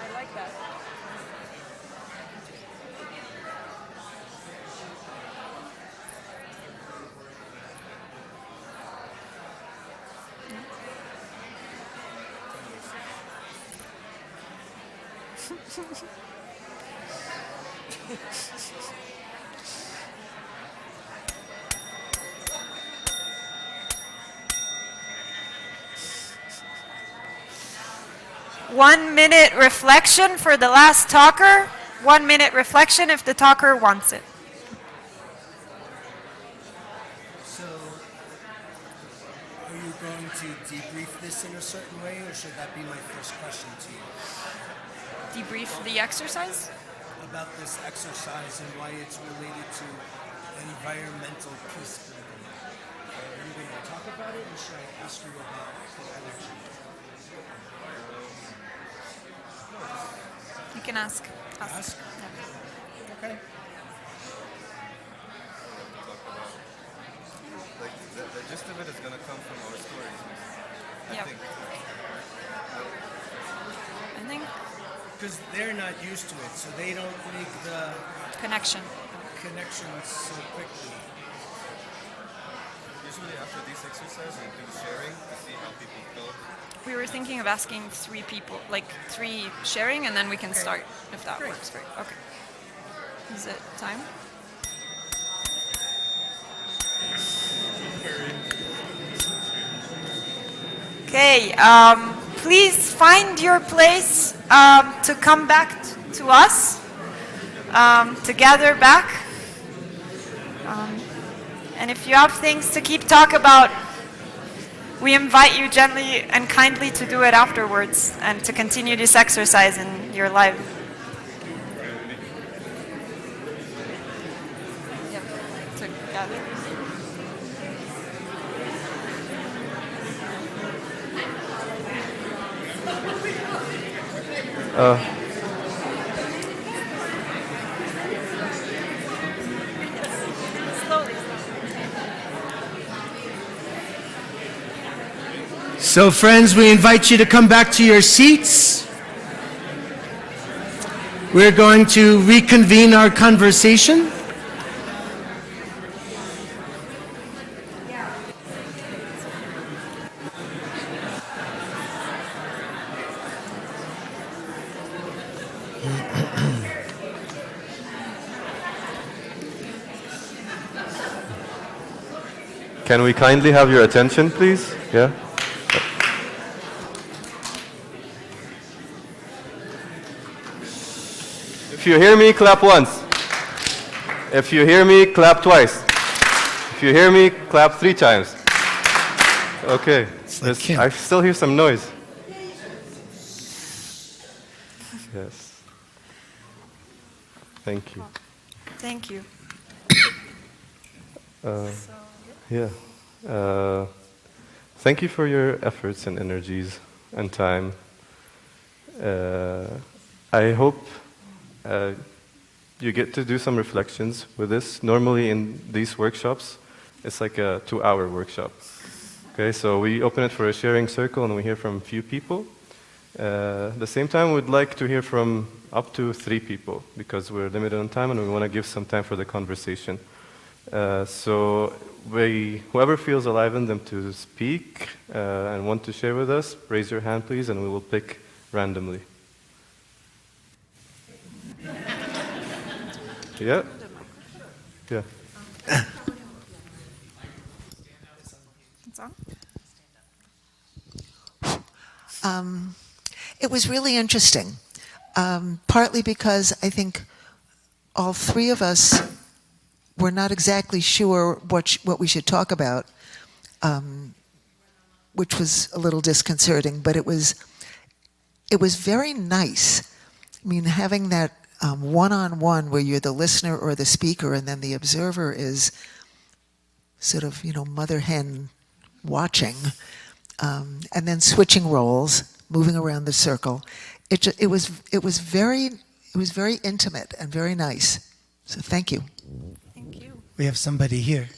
I like that. One-minute reflection for the last talker. 1 minute reflection if the talker wants it. So are you going to debrief this in a certain way, or should that be my first question to you? Debrief the exercise? About this exercise and why it's related to environmental peace building. Are you going to talk about it, or should I ask you about the energy? You can ask. Ask? Okay. The gist of it is going to come from our stories. I Yep. think. I think Because they're not used to it, so they don't make the connection. connections so quickly. Usually after these exercises, we do sharing to see how people feel. We were thinking of asking 3 people, like 3 sharing, and then we can start if that Great. works for you. Okay. Is it time? Okay. Please find your place to come back to us, to gather back. And if you have things to keep talk about, we invite you gently and kindly to do it afterwards and to continue this exercise in your life. Yep, to gather. Slowly. So friends, we invite you to come back to your seats. We're going to reconvene our conversation. Can we kindly have your attention, please? Yeah? If you hear me, clap once. If you hear me, clap twice. If you hear me, clap 3 times. Okay. I still hear some noise. Yes. Thank you. Thank you. Yeah. Thank you for your efforts and energies and time. I hope you get to do some reflections with this. Normally in these workshops, it's like a 2-hour workshop. Okay, so we open it for a sharing circle and we hear from a few people. At the same time, we'd like to hear from up to 3 people because we're limited on time and we want to give some time for the conversation. So whoever feels alive in them to speak and want to share with us, raise your hand please and we will pick randomly. Yeah? Yeah. It was really interesting, partly because I think all 3 of us were not exactly sure what we should talk about, which was a little disconcerting, but it was very nice. I mean, having that one-on-one where you're the listener or the speaker and then the observer is sort of, mother hen watching, and then switching roles, moving around the circle. It was very intimate and very nice. So thank you. Thank you. We have somebody here.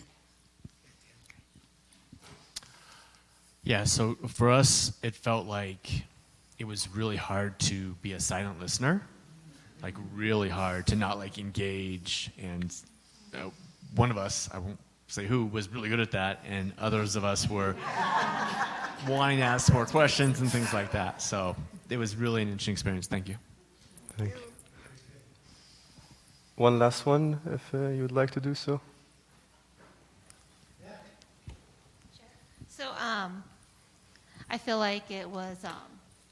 Yeah, so for us, it felt like it was really hard to be a silent listener, like really hard to not like engage. And one of us, I won't say who, was really good at that, and others of us were wanting to ask more questions and things like that. So it was really an interesting experience. Thank you. Thank you. One last one, if you would like to do so. So I feel like it was,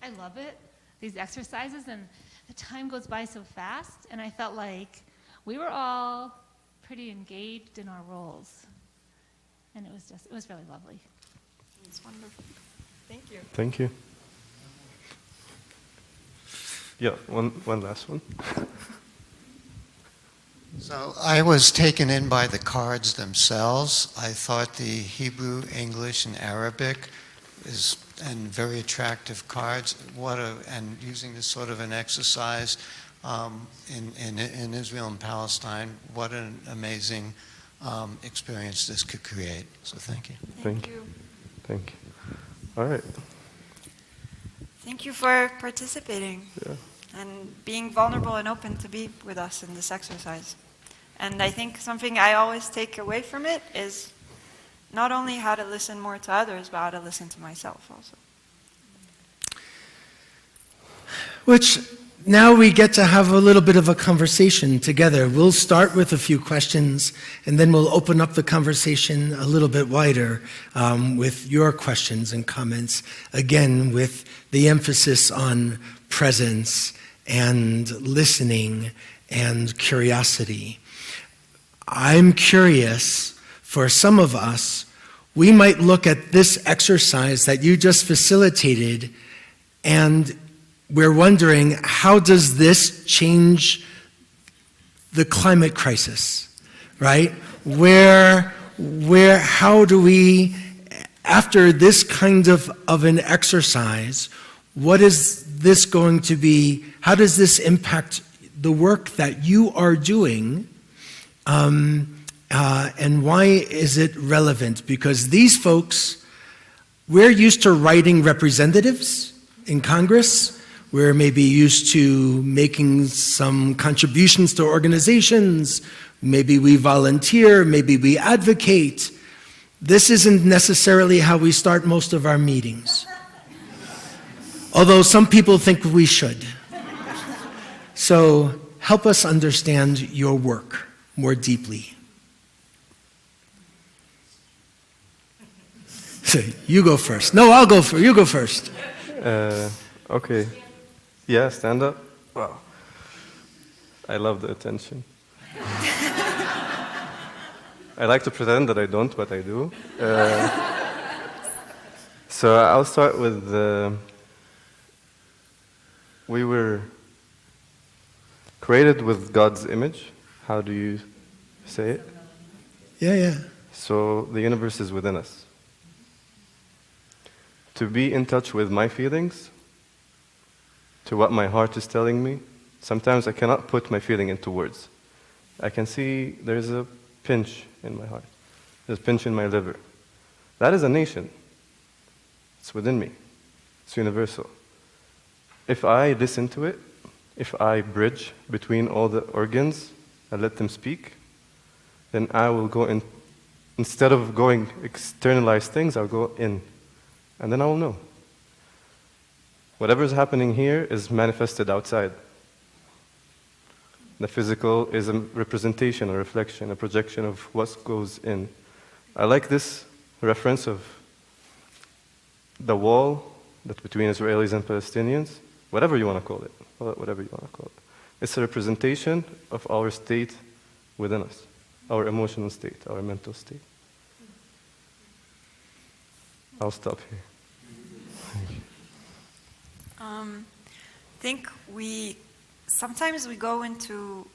I love it, these exercises, and the time goes by so fast, and I felt like we were all pretty engaged in our roles. And it was really lovely. It's wonderful. Thank you. Thank you. Yeah, one last one. So I was taken in by the cards themselves. I thought the Hebrew, English, and Arabic and very attractive cards. And using this sort of an exercise in Israel and Palestine, what an amazing experience this could create. So thank you. Thank you. Thank you. All right. Thank you for participating. Yeah. And being vulnerable and open to be with us in this exercise. And I think something I always take away from it is not only how to listen more to others, but how to listen to myself also. Which now we get to have a little bit of a conversation together. We'll start with a few questions, and then we'll open up the conversation a little bit wider with your questions and comments, again, with the emphasis on presence and listening and curiosity. I'm curious, for some of us, we might look at this exercise that you just facilitated, and we're wondering, how does this change the climate crisis, right? How do we, after this kind of an exercise, what is this going to be, how does this impact the work that you are doing, and why is it relevant? Because these folks, we're used to writing representatives in Congress. We're maybe used to making some contributions to organizations. Maybe we volunteer, maybe we advocate. This isn't necessarily how we start most of our meetings. Although some people think we should. So help us understand your work more deeply. So you go first. No, I'll go first. You go first. Okay. Yeah, stand up. Wow. I love the attention. I like to pretend that I don't, but I do. So I'll start with we were created with God's image. How do you say it? Yeah. So the universe is within us. To be in touch with my feelings, to what my heart is telling me, sometimes I cannot put my feeling into words. I can see there's a pinch in my heart. There's a pinch in my liver. That is a nation. It's within me. It's universal. If I listen to it, if I bridge between all the organs and let them speak, then I will go in. Instead of going externalize things, I'll go in. And then I will know. Whatever is happening here is manifested outside. The physical is a representation, a reflection, a projection of what goes in. I like this reference of the wall that's between Israelis and Palestinians, whatever you want to call it, whatever you want to call it. It's a representation of our state within us, our emotional state, our mental state. I'll stop here. I think sometimes we go into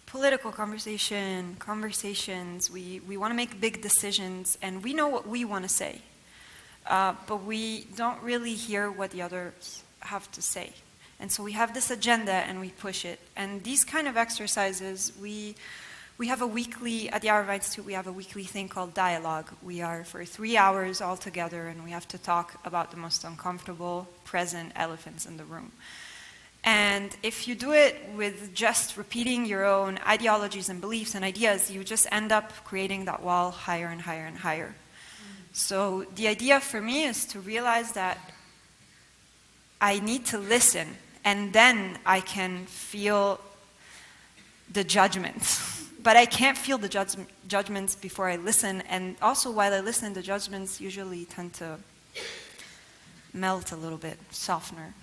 political conversations, we want to make big decisions, and we know what we want to say, but we don't really hear what the others have to say. And so we have this agenda and we push it. And these kind of exercises, we have a weekly, at the Arava Institute, we have a weekly thing called dialogue. We are for 3 hours all together and we have to talk about the most uncomfortable present elephants in the room. And if you do it with just repeating your own ideologies and beliefs and ideas, you just end up creating that wall higher and higher and higher. So the idea for me is to realize that I need to listen, and then I can feel the judgments. But I can't feel the judgments before I listen, and also while I listen, the judgments usually tend to melt a little bit, softener.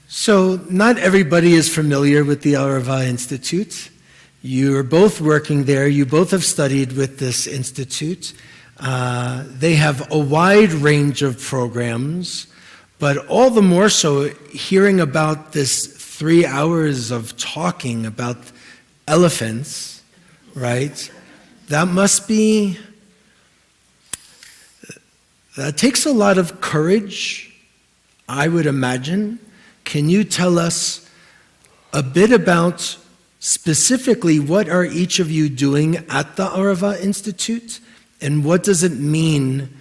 So not everybody is familiar with the Arava Institute. You are both working there. You both have studied with this institute. They have a wide range of programs, but all the more so hearing about this 3 hours of talking about elephants, right? That takes a lot of courage, I would imagine. Can you tell us a bit about specifically what are each of you doing at the Arava Institute, and what does it mean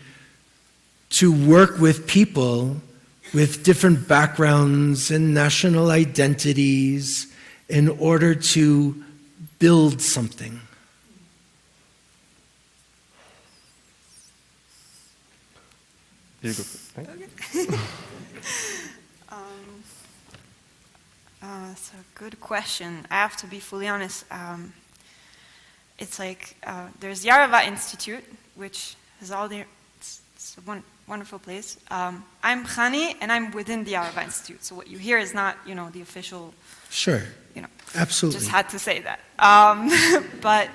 to work with people with different backgrounds and national identities in order to build something? You go. Okay. That's a good question. I have to be fully honest. It's like there's the Arava Institute, which is all the. It's a wonderful place. I'm Khani, and I'm within the Arava Institute. So what you hear is not, the official. Sure. Absolutely. Just had to say that. But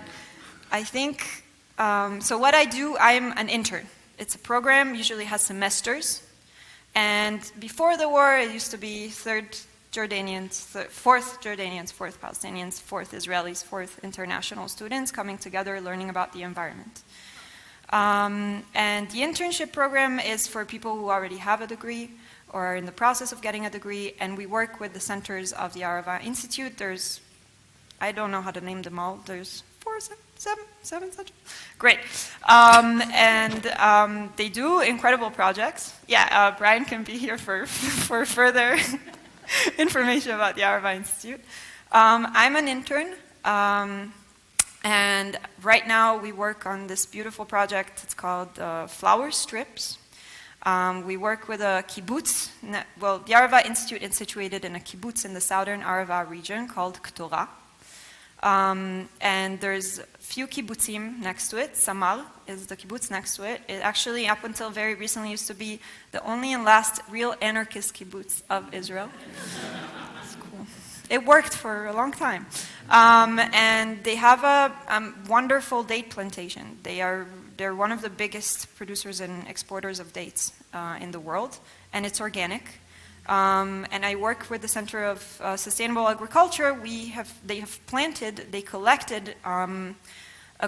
I think so. What I do, I'm an intern. It's a program. Usually has semesters, and before the war, it used to be fourth Jordanians, fourth Palestinians, fourth Israelis, fourth international students coming together, learning about the environment. And the internship program is for people who already have a degree or are in the process of getting a degree, and we work with the centers of the Arava Institute. There's, I don't know how to name them all, there's 7 centers. Great. And they do incredible projects. Yeah, Brian can be here for further information about the Arava Institute. I'm an intern. And right now we work on this beautiful project. It's called Flower Strips. We work with a kibbutz. Well, the Arava Institute is situated in a kibbutz in the southern Arava region called Ktorah. And there's a few kibbutzim next to it. Samar is the kibbutz next to it. It actually, up until very recently, used to be the only and last real anarchist kibbutz of Israel. It's cool. It worked for a long time. And they have a wonderful date plantation. They're one of the biggest producers and exporters of dates in the world, and it's organic. And I work with the Center of Sustainable Agriculture. They collected a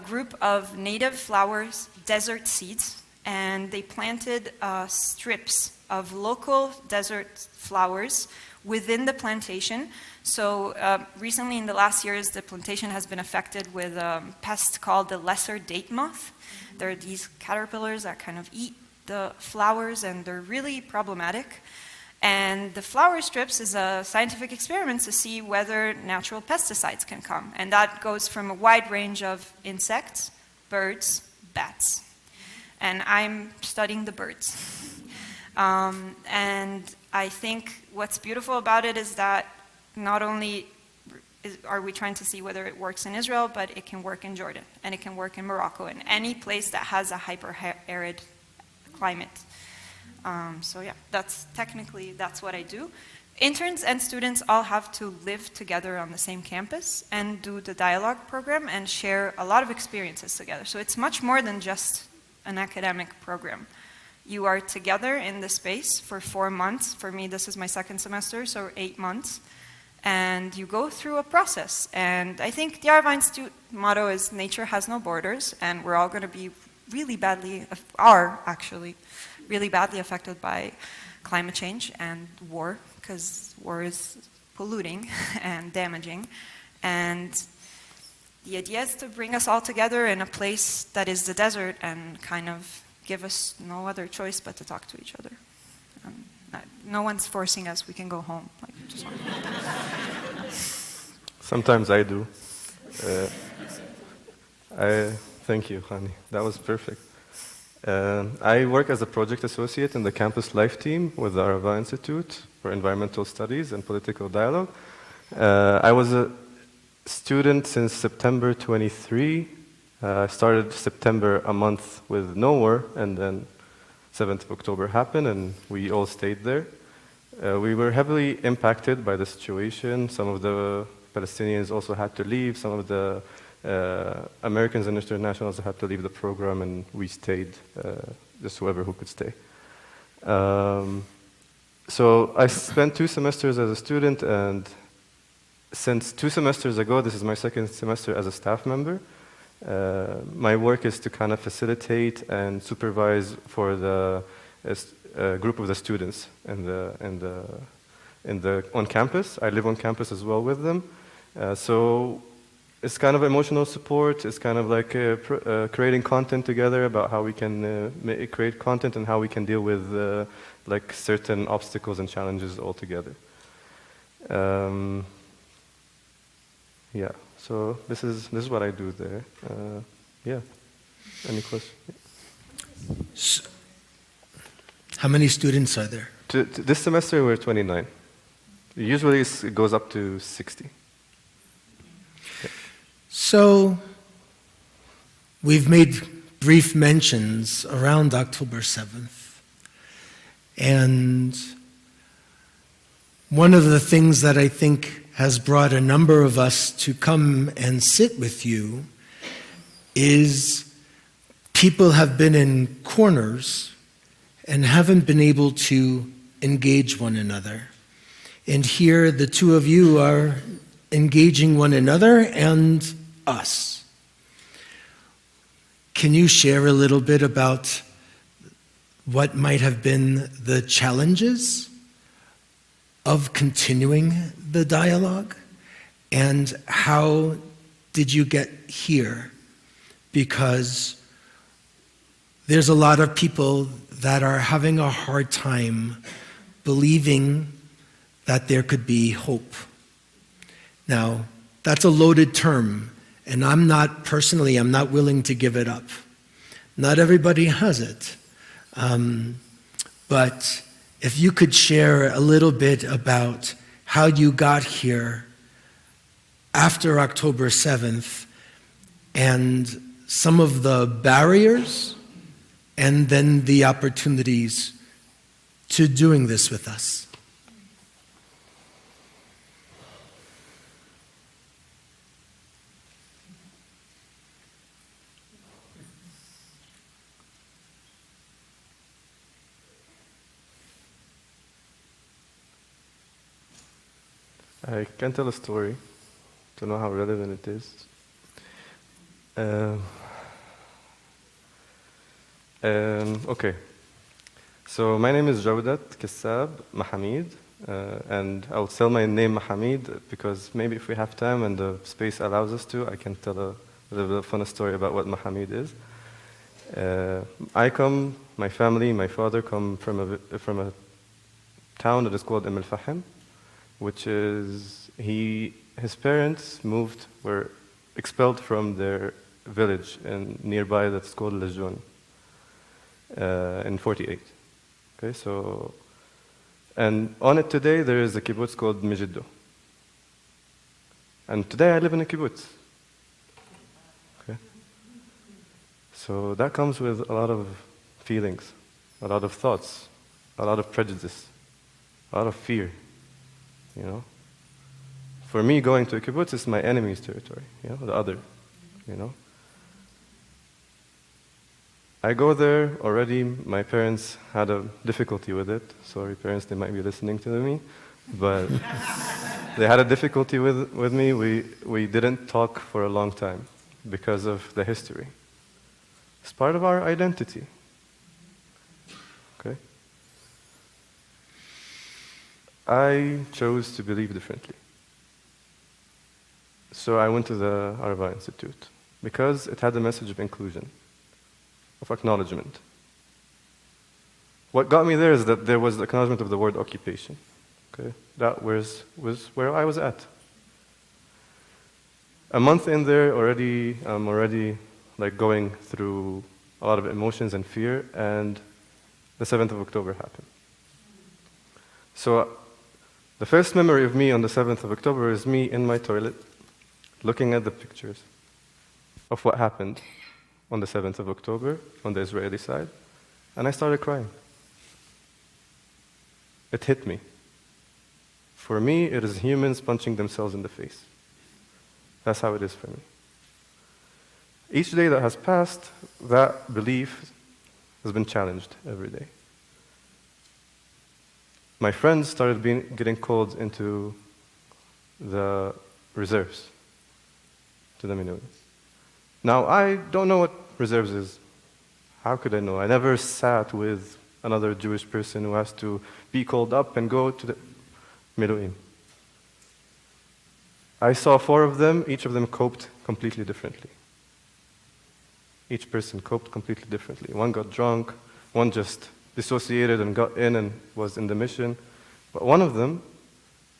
group of native flowers, desert seeds, and they planted strips of local desert flowers within the plantation. So recently in the last years, the plantation has been affected with a pest called the lesser date moth. There are these caterpillars that kind of eat the flowers, and they're really problematic. And the flower strips is a scientific experiment to see whether natural pesticides can come. And that goes from a wide range of insects, birds, bats. And I'm studying the birds. And I think what's beautiful about it is that not only are we trying to see whether it works in Israel, but it can work in Jordan, and it can work in Morocco, and any place that has a hyper-arid climate. So yeah, that's what I do. Interns and students all have to live together on the same campus and do the dialogue program and share a lot of experiences together. So it's much more than just an academic program. You are together in the space for 4 months. For me, this is my second semester, so 8 months. And you go through a process. And I think the Arva Institute motto is nature has no borders, and we're all going to be really badly affected by climate change and war, because war is polluting and damaging. And the idea is to bring us all together in a place that is the desert and kind of give us no other choice but to talk to each other. No one's forcing us, we can go home. Sometimes I do. Thank you, Hani. That was perfect. I work as a project associate in the Campus Life team with the Arava Institute for Environmental Studies and Political Dialogue. I was a student since September 23. I started September a month with no war, and then 7th of October happened, and we all stayed there. We were heavily impacted by the situation. Some of the Palestinians also had to leave. Some of the Americans and internationals had to leave the program, and we stayed, just whoever who could stay. So I spent 2 semesters as a student, and since 2 semesters ago, this is my second semester as a staff member. My work is to kind of facilitate and supervise for the group of the students on campus. I live on campus as well with them. So it's kind of emotional support. It's kind of like creating content together about how we can create content and how we can deal with like certain obstacles and challenges all together. Yeah. So this is what I do there. Yeah. Any questions? So, how many students are there? This semester we're 29. Usually it goes up to 60. Yeah. So we've made brief mentions around October 7th. And one of the things that I think has brought a number of us to come and sit with you is people have been in corners and haven't been able to engage one another. And here the two of you are engaging one another and us. Can you share a little bit about what might have been the challenges of continuing the dialogue, and how did you get here? Because there's a lot of people that are having a hard time believing that there could be hope. Now, that's a loaded term, and I'm not willing to give it up. Not everybody has it. But if you could share a little bit about how you got here after October 7th and some of the barriers and then the opportunities to doing this with us. I can tell a story. Don't know how relevant it is. Okay. So my name is Jawdat Kassab Mahamid, and I'll tell my name Mahamid because maybe if we have time and the space allows us to, I can tell a little bit of fun story about what Mahamid is. My family, my father come from a town that is called Al-Fahim, which is, his parents were expelled from their village nearby that's called Lajun in 48. Okay, so, and on it today there is a kibbutz called Mijiddo. And today I live in a kibbutz. Okay? So that comes with a lot of feelings, a lot of thoughts, a lot of prejudice, a lot of fear. You know, for me, going to a kibbutz is my enemy's territory. You know, the other. You know, I go there already. My parents had a difficulty with it. Sorry, parents, they might be listening to me, but they had a difficulty with me. We didn't talk for a long time because of the history. It's part of our identity. Okay. I chose to believe differently. So I went to the Arba Institute because it had a message of inclusion, of acknowledgement. What got me there is that there was the acknowledgement of the word occupation. Okay? That was where I was at. A month in there, I'm already like going through a lot of emotions and fear, and the 7th of October happened. So the first memory of me on the 7th of October is me in my toilet, looking at the pictures of what happened on the 7th of October on the Israeli side, and I started crying. It hit me. For me, it is humans punching themselves in the face. That's how it is for me. Each day that has passed, that belief has been challenged every day. My friends started getting called into the reserves, to the Minuim. Now, I don't know what reserves is. How could I know? I never sat with another Jewish person who has to be called up and go to the Minuim. I saw 4 of them, each of them coped completely differently. Each person coped completely differently. One got drunk, one just dissociated and got in and was in the mission. But one of them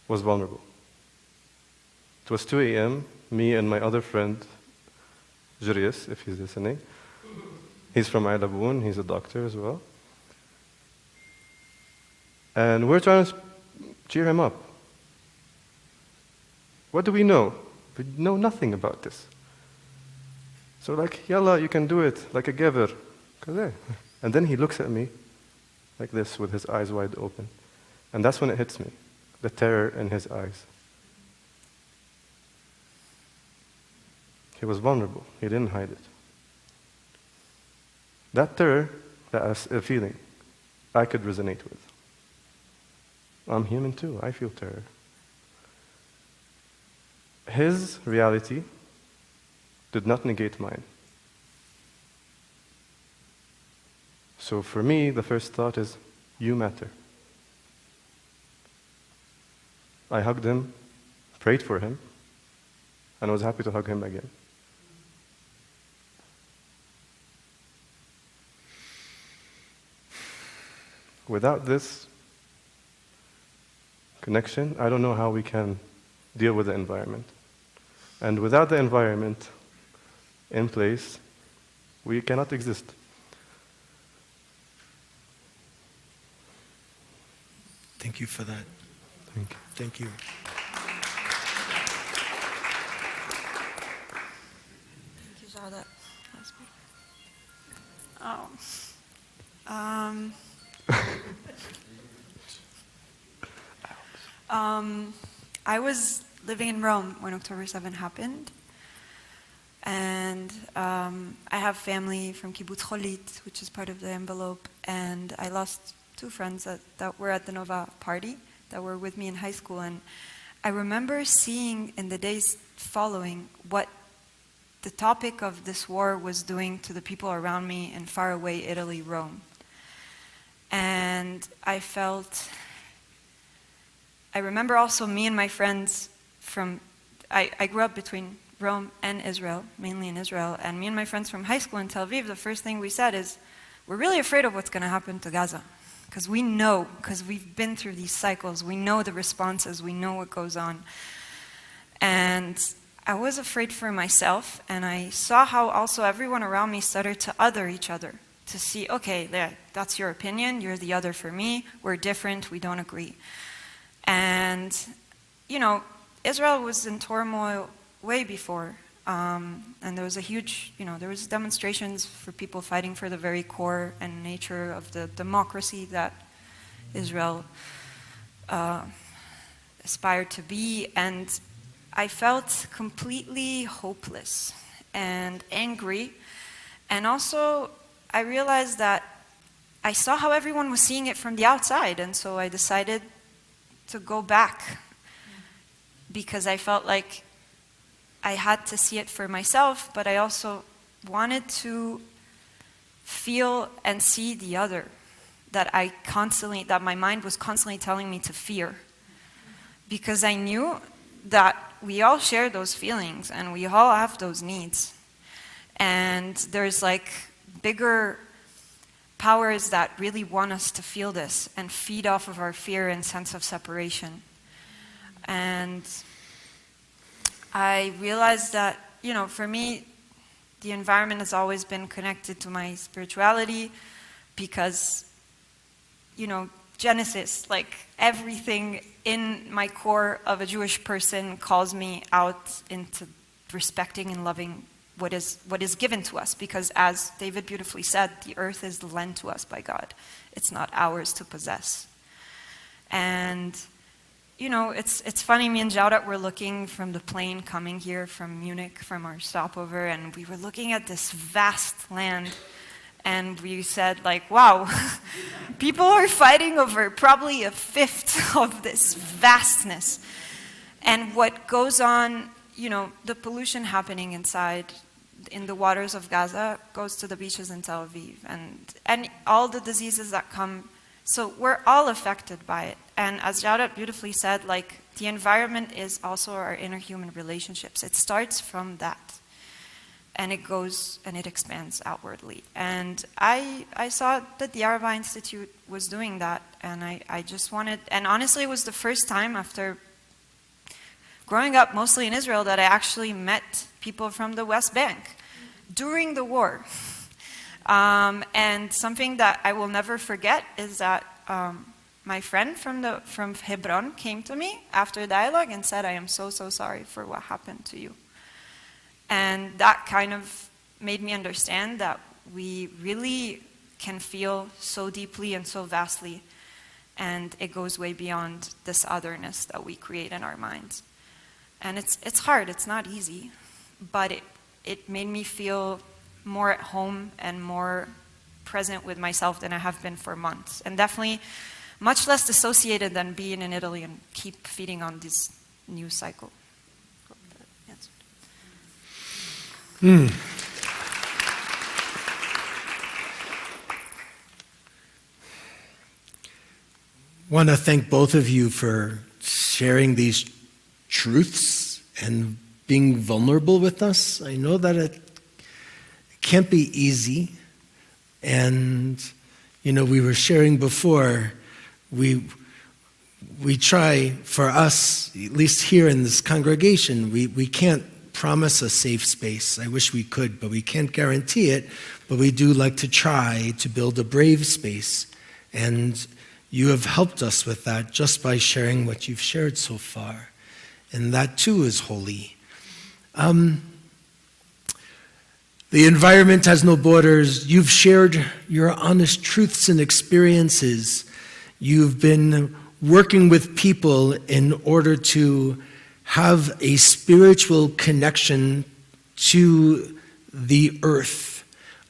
was vulnerable. It was 2 a.m., me and my other friend, Julius, if he's listening. He's from Aylabun, he's a doctor as well. And we're trying to cheer him up. What do we know? We know nothing about this. So like, yalla, you can do it, like a gever. And then he looks at me like this with his eyes wide open. And that's when it hits me, the terror in his eyes. He was vulnerable. He didn't hide it. That terror, that feeling, I could resonate with. I'm human too. I feel terror. His reality did not negate mine. So for me, the first thought is, you matter. I hugged him, prayed for him, and was happy to hug him again. Without this connection, I don't know how we can deal with the environment. And without the environment in place, we cannot exist. Thank you for that. Thank you. Thank you. that last part. I was living in Rome when October 7 happened. And I have family from Kibbutz Cholit, which is part of the envelope. And I lost 2 friends that were at the Nova party, that were with me in high school. And I remember seeing in the days following what the topic of this war was doing to the people around me in faraway Italy, Rome. And I remember also me and my friends I grew up between Rome and Israel, mainly in Israel, and me and my friends from high school in Tel Aviv, the first thing we said is, we're really afraid of what's going to happen to Gaza. Because we know, because we've been through these cycles, we know the responses, we know what goes on. And I was afraid for myself, and I saw how also everyone around me started to other each other, to see, okay, that's your opinion, you're the other for me, we're different, we don't agree. And, you know, Israel was in turmoil way before, and there was a huge, there was demonstrations for people fighting for the very core and nature of the democracy that Israel aspired to be, and I felt completely hopeless and angry, and also I realized that I saw how everyone was seeing it from the outside, and so I decided to go back because I felt like I had to see it for myself, but I also wanted to feel and see the other that my mind was constantly telling me to fear. Because I knew that we all share those feelings and we all have those needs. And there's like bigger powers that really want us to feel this and feed off of our fear and sense of separation. And I realized that, for me, the environment has always been connected to my spirituality because, Genesis, like everything in my core of a Jewish person calls me out into respecting and loving what is given to us, because as David beautifully said, the earth is lent to us by God. It's not ours to possess. And it's funny, me and Jaudat were looking from the plane coming here from Munich, from our stopover, and we were looking at this vast land, and we said, like, wow, people are fighting over probably a fifth of this vastness. And what goes on, the pollution happening in the waters of Gaza goes to the beaches in Tel Aviv, and all the diseases that come. So we're all affected by it. And as Jaudat beautifully said, like, the environment is also our inner human relationships. It starts from that. And it goes and it expands outwardly. And I saw that the Arava Institute was doing that. And I just wanted, and honestly it was the first time after growing up mostly in Israel that I actually met people from the West Bank during the war. And something that I will never forget is that my friend from Hebron came to me after dialogue and said, I am so, so sorry for what happened to you. And that kind of made me understand that we really can feel so deeply and so vastly, and it goes way beyond this otherness that we create in our minds. And it's hard, it's not easy, but it made me feel more at home and more present with myself than I have been for months. And definitely much less dissociated than being in Italy and keep feeding on this news cycle. Want to thank both of you for sharing these truths and being vulnerable with us. I know that it can't be easy, and we were sharing before, we try, for us, at least here in this congregation, we can't promise a safe space. I wish we could, but we can't guarantee it. But we do like to try to build a brave space. And you have helped us with that just by sharing what you've shared so far. And that too is holy. The environment has no borders. You've shared your honest truths and experiences. You've been working with people in order to have a spiritual connection to the earth,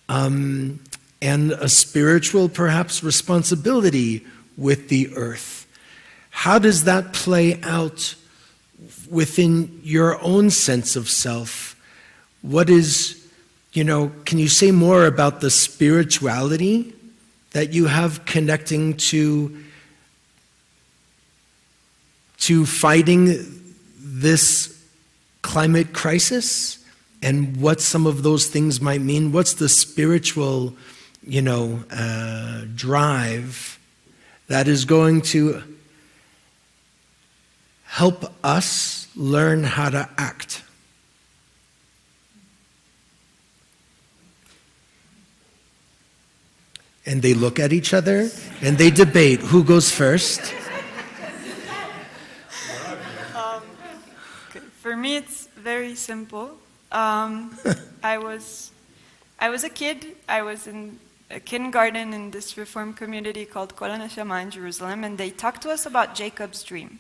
and a spiritual, perhaps, responsibility with the earth. How does that play out within your own sense of self? What is, can you say more about the spirituality that you have connecting to fighting this climate crisis, and what some of those things might mean? What's the spiritual, drive that is going to help us learn how to act? And they look at each other and they debate who goes first. For me, it's very simple. I was a kid. I was in a kindergarten in this reform community called Kol HaNeshama in Jerusalem, and they talked to us about Jacob's dream.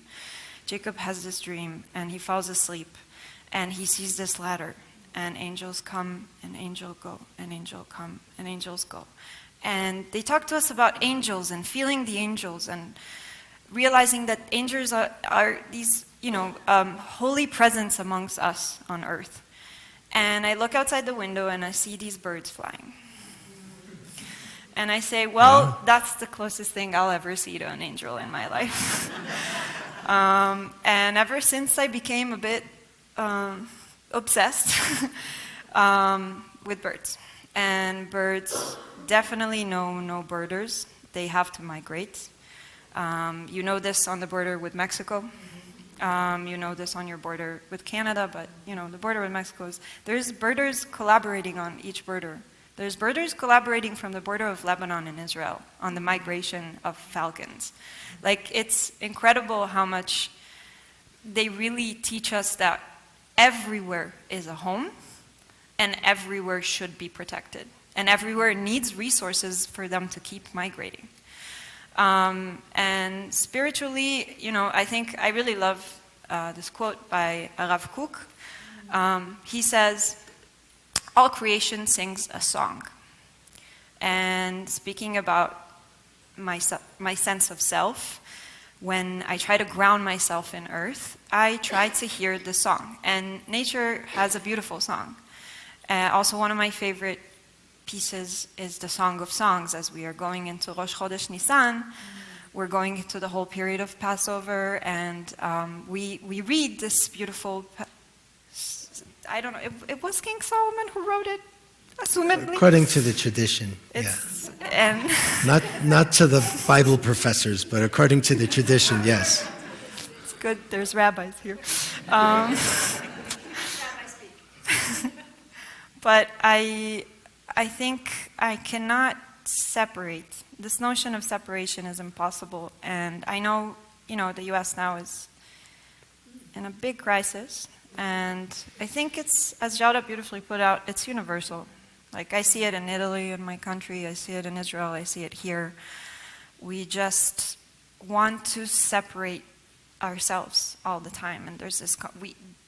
Jacob has this dream, and he falls asleep, and he sees this ladder, and angels come, and angels go, and angels come, and angels go. And they talked to us about angels and feeling the angels and realizing that angels are these, holy presence amongst us on earth. And I look outside the window and I see these birds flying. And I say, well, that's the closest thing I'll ever see to an angel in my life. And ever since I became a bit obsessed with birds. And birds definitely know no borders. They have to migrate. You know this on the border with Mexico. You know this on your border with Canada, but the border with Mexico is, there's birders collaborating on each border. There's birders collaborating from the border of Lebanon and Israel on the migration of falcons. Like, it's incredible how much they really teach us that everywhere is a home and everywhere should be protected. And everywhere needs resources for them to keep migrating. And spiritually, I think I really love this quote by Rav Kook. He says, all creation sings a song. And speaking about my sense of self, when I try to ground myself in earth, I try to hear the song. And nature has a beautiful song. Also, one of my favorite pieces is the Song of Songs. As we are going into Rosh Chodesh Nisan, we're going into the whole period of Passover, and we read this beautiful, I don't know, it was King Solomon who wrote it, assumedly. According to the tradition, And not to the Bible professors, but according to the tradition, yes. It's good, there's rabbis here. But I think I cannot separate. This notion of separation is impossible. And I know, the U.S. now is in a big crisis. And I think it's, as Jauda beautifully put out, it's universal. Like, I see it in Italy, in my country. I see it in Israel. I see it here. We just want to separate ourselves all the time. And there's this,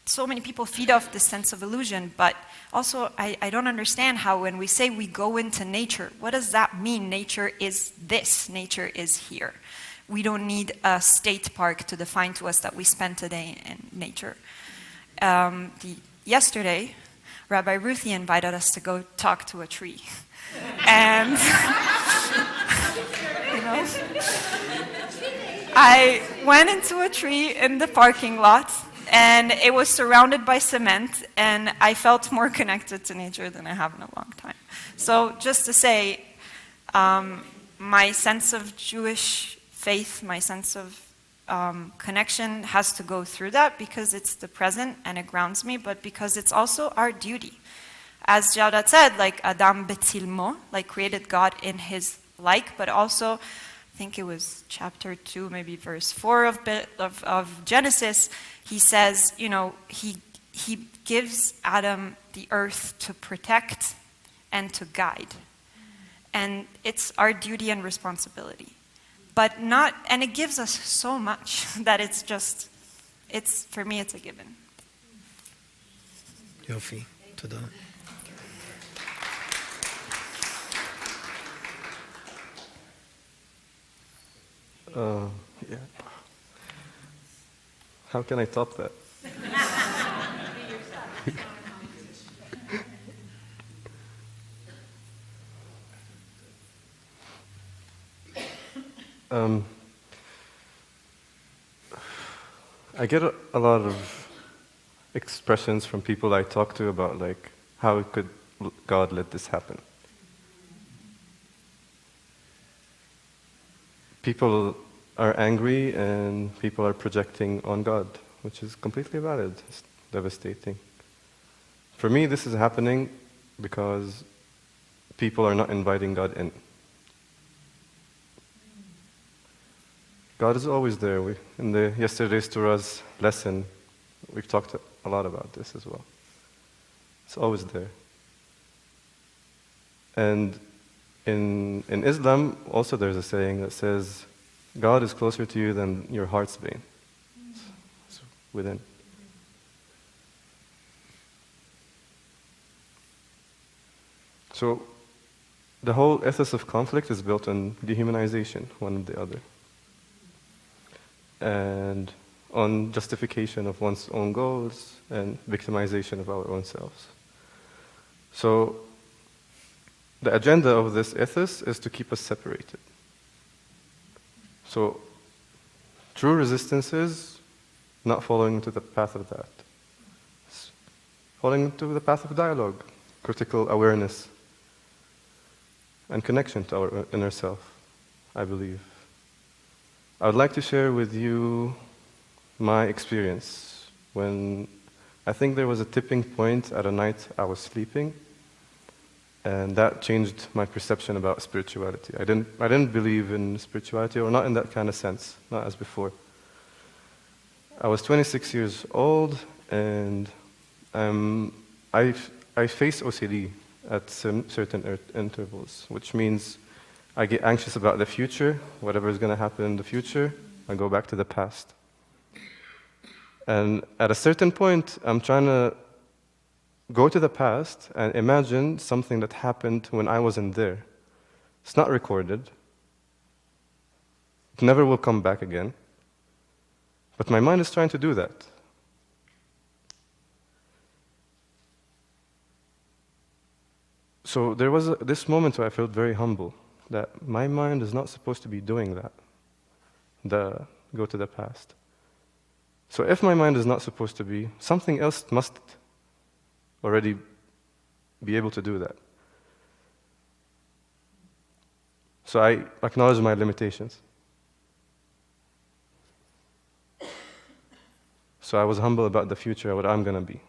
so many people feed off this sense of illusion, but also I don't understand how when we say we go into nature, what does that mean? Nature is this, nature is here. We don't need a state park to define to us that we spent a day in nature. Yesterday, Rabbi Ruthie invited us to go talk to a tree. And I went into a tree in the parking lot, and it was surrounded by cement, and I felt more connected to nature than I have in a long time. So just to say, my sense of Jewish faith, my sense of connection has to go through that because it's the present and it grounds me, but because it's also our duty. As Jauda said, like Adam betzilmo, like created God in his like, but also, I think it was chapter 2, maybe verse 4 of Genesis, he says, he gives Adam the earth to protect and to guide. And it's our duty and responsibility. But not, and it gives us so much that it's just, for me, it's a given. Yofi, toda. Yeah. How can I top that? I get a lot of expressions from people I talk to about like, how could God let this happen? People are angry and people are projecting on God, which is completely valid. It's devastating. For me, this is happening because people are not inviting God in. God is always there. In the yesterday's Torah's lesson, we've talked a lot about this as well. It's always there. And in Islam, also there's a saying that says, God is closer to you than your heart's vein. It's within. So the whole ethos of conflict is built on dehumanization, one of the other, and on justification of one's own goals and victimization of our own selves. So the agenda of this ethos is to keep us separated. So true resistance is not following into the path of that. It's following into the path of dialogue, critical awareness, and connection to our inner self, I believe. I would like to share with you my experience when I think there was a tipping point at a night I was sleeping, and that changed my perception about spirituality. I didn't believe in spirituality, or not in that kind of sense, not as before. I was 26 years old, and I face OCD at certain intervals, which means I get anxious about the future, whatever is going to happen in the future, I go back to the past. And at a certain point, I'm trying to go to the past and imagine something that happened when I wasn't there. It's not recorded. It never will come back again. But my mind is trying to do that. So there was this moment where I felt very humble, that my mind is not supposed to be doing that, go to the past. So if my mind is not supposed to be, something else must already be able to do that. So I acknowledge my limitations. So I was humble about the future, what I'm going to be.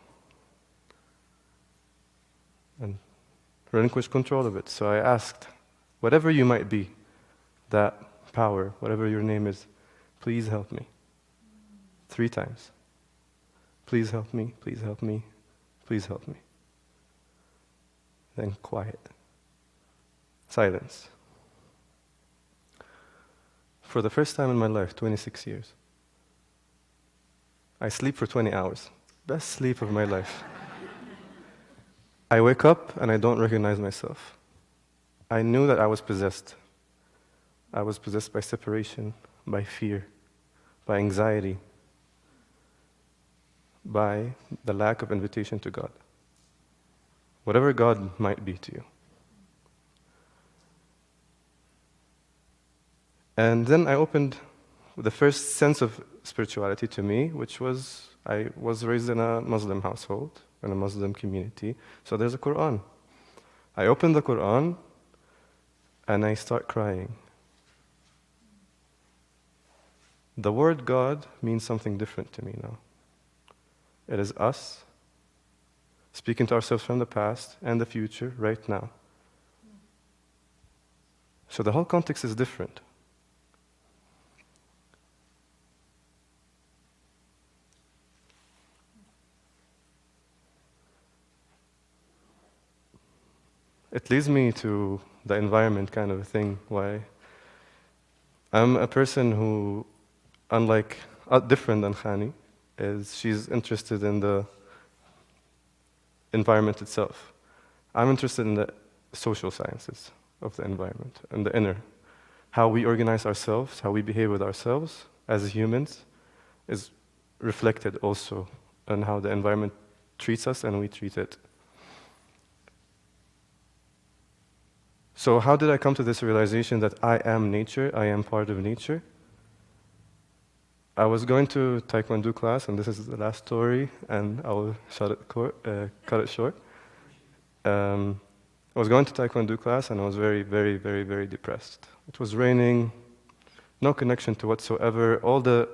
And relinquish control of it. So I asked, whatever you might be, that power, whatever your name is, please help me. 3 times. Please help me, please help me, please help me. Then quiet. Silence. For the first time in my life, 26 years, I sleep for 20 hours. Best sleep of my life. I wake up and I don't recognize myself. I knew that I was possessed. I was possessed by separation, by fear, by anxiety, by the lack of invitation to God. Whatever God might be to you. And then I opened the first sense of spirituality to me, which was, I was raised in a Muslim household, in a Muslim community, so there's a Quran. I open the Quran and I start crying. The word God means something different to me now. It is us speaking to ourselves from the past and the future right now. So the whole context is different. it leads me to the environment kind of a thing. Why? I'm a person who, unlike, different than Khani, is she's interested in the environment itself. I'm interested in the social sciences of the environment and the inner. How we organize ourselves, how we behave with ourselves as humans is reflected also on how the environment treats us and we treat it. So how did I come to this realization that I am nature, I am part of nature? I was going to Taekwondo class, and this is the last story, and I will cut it short. I was going to Taekwondo class, and I was very, very, very, very depressed. It was raining, no connection to whatsoever, all the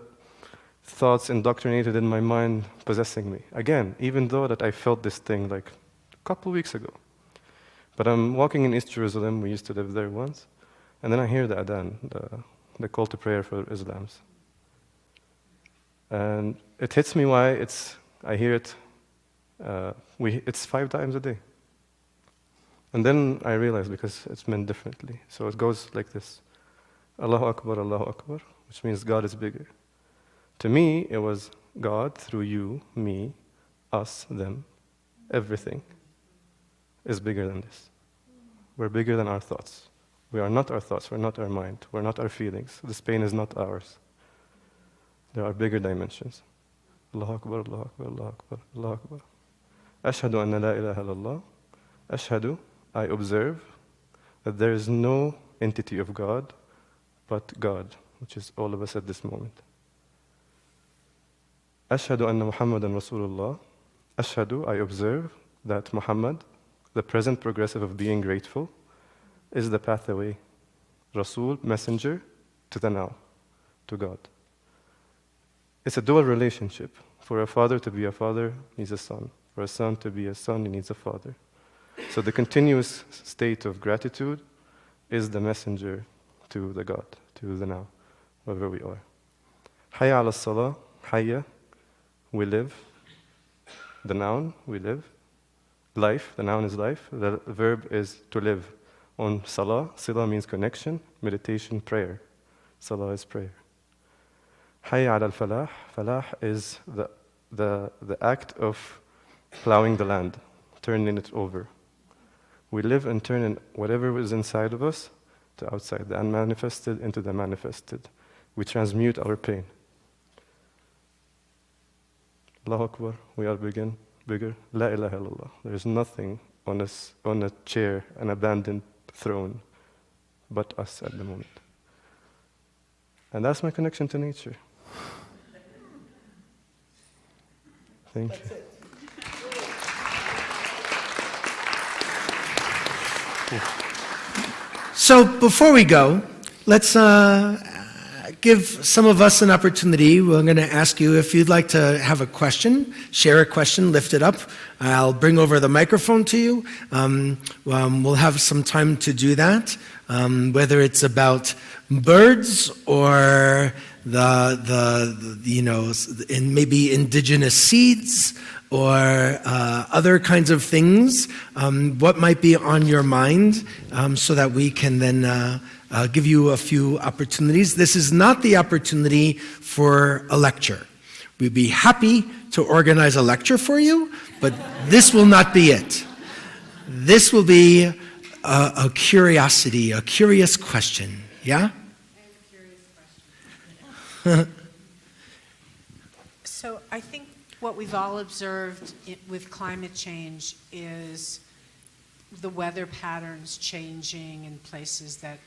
thoughts indoctrinated in my mind possessing me. Again, even though that I felt this thing like a couple weeks ago. But I'm walking in East Jerusalem, we used to live there once, and then I hear the adhan, the call to prayer for Islams. And it hits me why I hear it, it's 5 times a day. And then I realize because it's meant differently. So it goes like this, Allahu Akbar, which means God is bigger. To me, it was God through you, me, us, them, everything is bigger than this. We're bigger than our thoughts. We are not our thoughts, we're not our mind, we're not our feelings. This pain is not ours. There are bigger dimensions. Allahu Akbar, Allahu Akbar, Allahu Akbar, Allahu Akbar. Ashhadu anna la ilaha illallah. Ashhadu, I observe that there is no entity of God but God, which is all of us at this moment. Ashhadu anna Muhammadan Rasulullah. Ashhadu, I observe that Muhammad, the present progressive of being grateful, is the pathway, Rasul, messenger, to the now, to God. It's a dual relationship. For a father to be a father needs a son. For a son to be a son, he needs a father. So the continuous state of gratitude is the messenger to the God, to the now, wherever we are. Hayya ala salah, hayya, we live. The noun, we live. Life, the noun is life. The verb is to live. On salah, salah means connection, meditation, prayer. Salah is prayer. Hayya ala al-falah, falah is the act of plowing the land, turning it over. We live and turn in whatever is inside of us to outside, the unmanifested into the manifested. We transmute our pain. Allahu Akbar, we are bigger. La ilaha illallah. There is nothing on a chair, an abandoned throne, but us at the moment. And that's my connection to nature. Thank you. So before we go, let's give some of us an opportunity. We're going to ask you if you'd like to have a question, share a question, lift it up. I'll bring over the microphone to you. We'll have some time to do that, whether it's about birds or maybe indigenous seeds or other kinds of things, what might be on your mind, so that we can then give you a few opportunities. This is not the opportunity for a lecture. We'd be happy to organize a lecture for you, but this will not be it. This will be a curiosity, a curious question. Yeah? So I think what we've all observed with climate change is the weather patterns changing in places that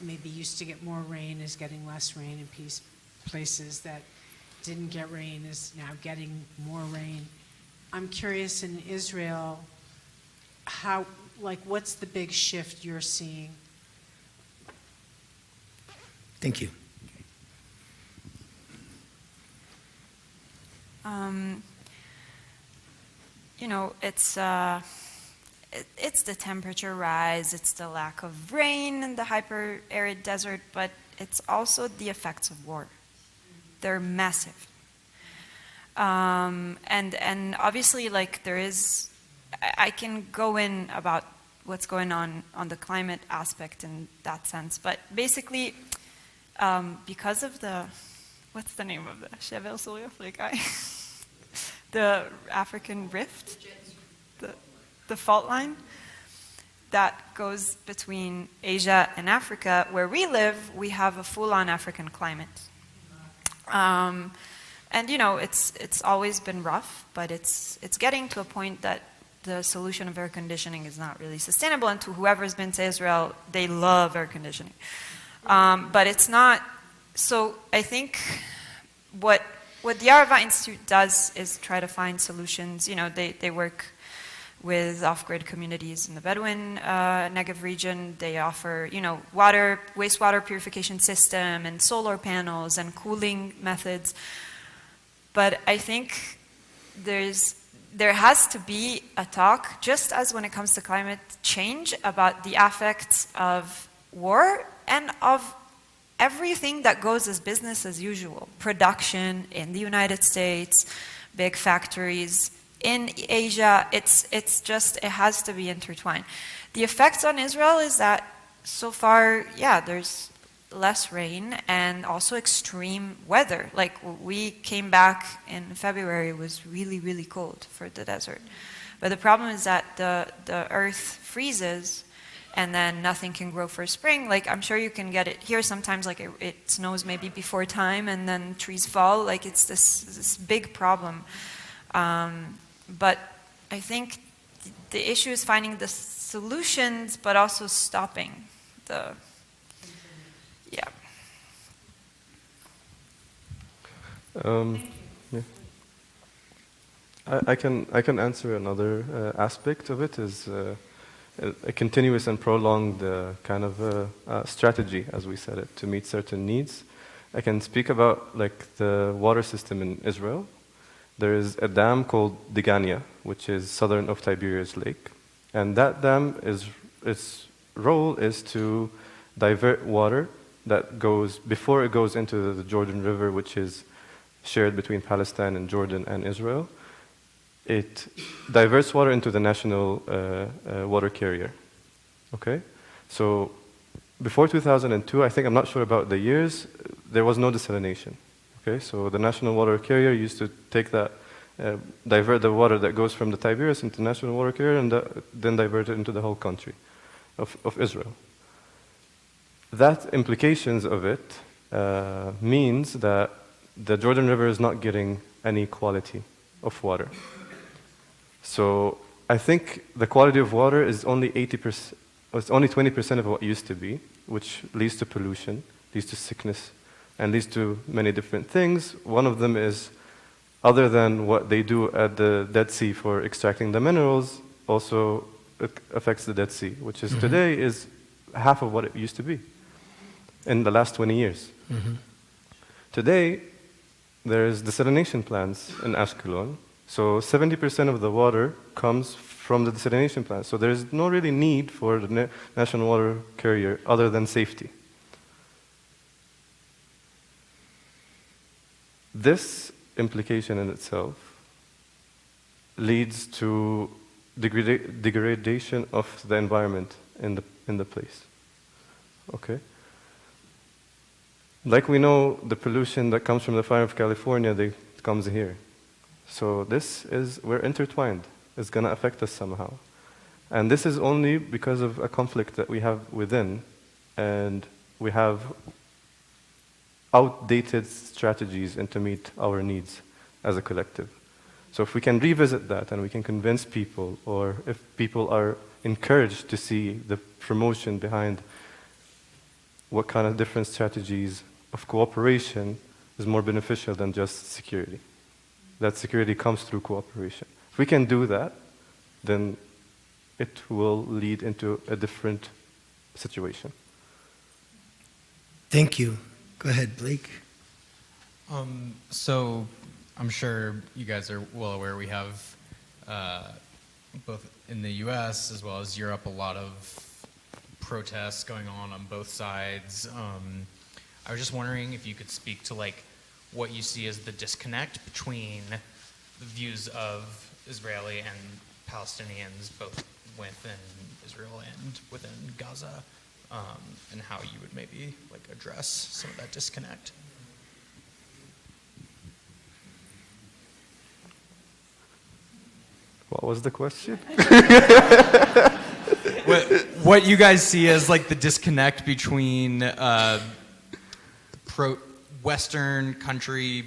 maybe used to get more rain is getting less rain, and places that didn't get rain is now getting more rain. I'm curious, in Israel, what's the big shift you're seeing? Thank you. It's the temperature rise, it's the lack of rain in the hyper-arid desert, but it's also the effects of war. They're massive. And obviously, I can go in about what's going on the climate aspect in that sense. But basically, because of what's the name of the Chevel Surya Afrikai? The African rift, the fault line that goes between Asia and Africa, where we live, we have a full-on African climate. And you know, it's always been rough, but it's getting to a point that the solution of air conditioning is not really sustainable. And to whoever's been to Israel, they love air conditioning. But it's not. So I think what the Arava Institute does is try to find solutions. You know, they work with off-grid communities in the Bedouin Negev region. They offer, you know, wastewater purification system and solar panels and cooling methods. But I think there has to be a talk, just as when it comes to climate change, about the effects of war and of everything that goes as business as usual. Production in the United States, big factories. In Asia, it has to be intertwined. The effects on Israel is that so far, yeah, there's less rain and also extreme weather. Like we came back in February, it was really, really cold for the desert. But the problem is that the earth freezes and then nothing can grow for spring. Like I'm sure you can get it here sometimes, like it snows maybe before time and then trees fall. Like it's this big problem. But I think the issue is finding the solutions, but also stopping the, yeah. Yeah. I can answer another aspect of it is a continuous and prolonged kind of strategy, as we said it, to meet certain needs. I can speak about like the water system in Israel. There is a dam called Degania, which is southern of Tiberias Lake. And that dam, its role is to divert water that goes, before it goes into the Jordan River, which is shared between Palestine and Jordan and Israel. It diverts water into the national water carrier. Okay? So before 2002, I think, I'm not sure about the years, there was no desalination. Okay, so the national water carrier used to take that, divert the water that goes from the Tiberias into the national water carrier and then divert it into the whole country of Israel. That implications of it means that the Jordan River is not getting any quality of water. So I think the quality of water is only 80%, it's only 20% of what it used to be, which leads to pollution, leads to sickness, and leads to many different things. One of them is, other than what they do at the Dead Sea for extracting the minerals, also it affects the Dead Sea, which is today is half of what it used to be in the last 20 years. Today, there's desalination plants in Ashkelon, so 70% of the water comes from the desalination plants. So there's no really need for the national water carrier other than safety. This implication in itself leads to degradation of the environment in the place. Okay? Like we know, the pollution that comes from the fire of California, comes here. So we're intertwined. It's going to affect us somehow. And this is only because of a conflict that we have within, and we have outdated strategies to meet our needs as a collective. So if we can revisit that and we can convince people, or if people are encouraged to see the promotion behind what kind of different strategies of cooperation is more beneficial than just security. That security comes through cooperation. If we can do that, then it will lead into a different situation. Thank you. Go ahead, Blake. So I'm sure you guys are well aware we have, both in the US as well as Europe, a lot of protests going on both sides. I was just wondering if you could speak to like what you see as the disconnect between the views of Israeli and Palestinians, both within Israel and within Gaza, and how you would maybe like address some of that disconnect. What was the question? What you guys see as like the disconnect between Western country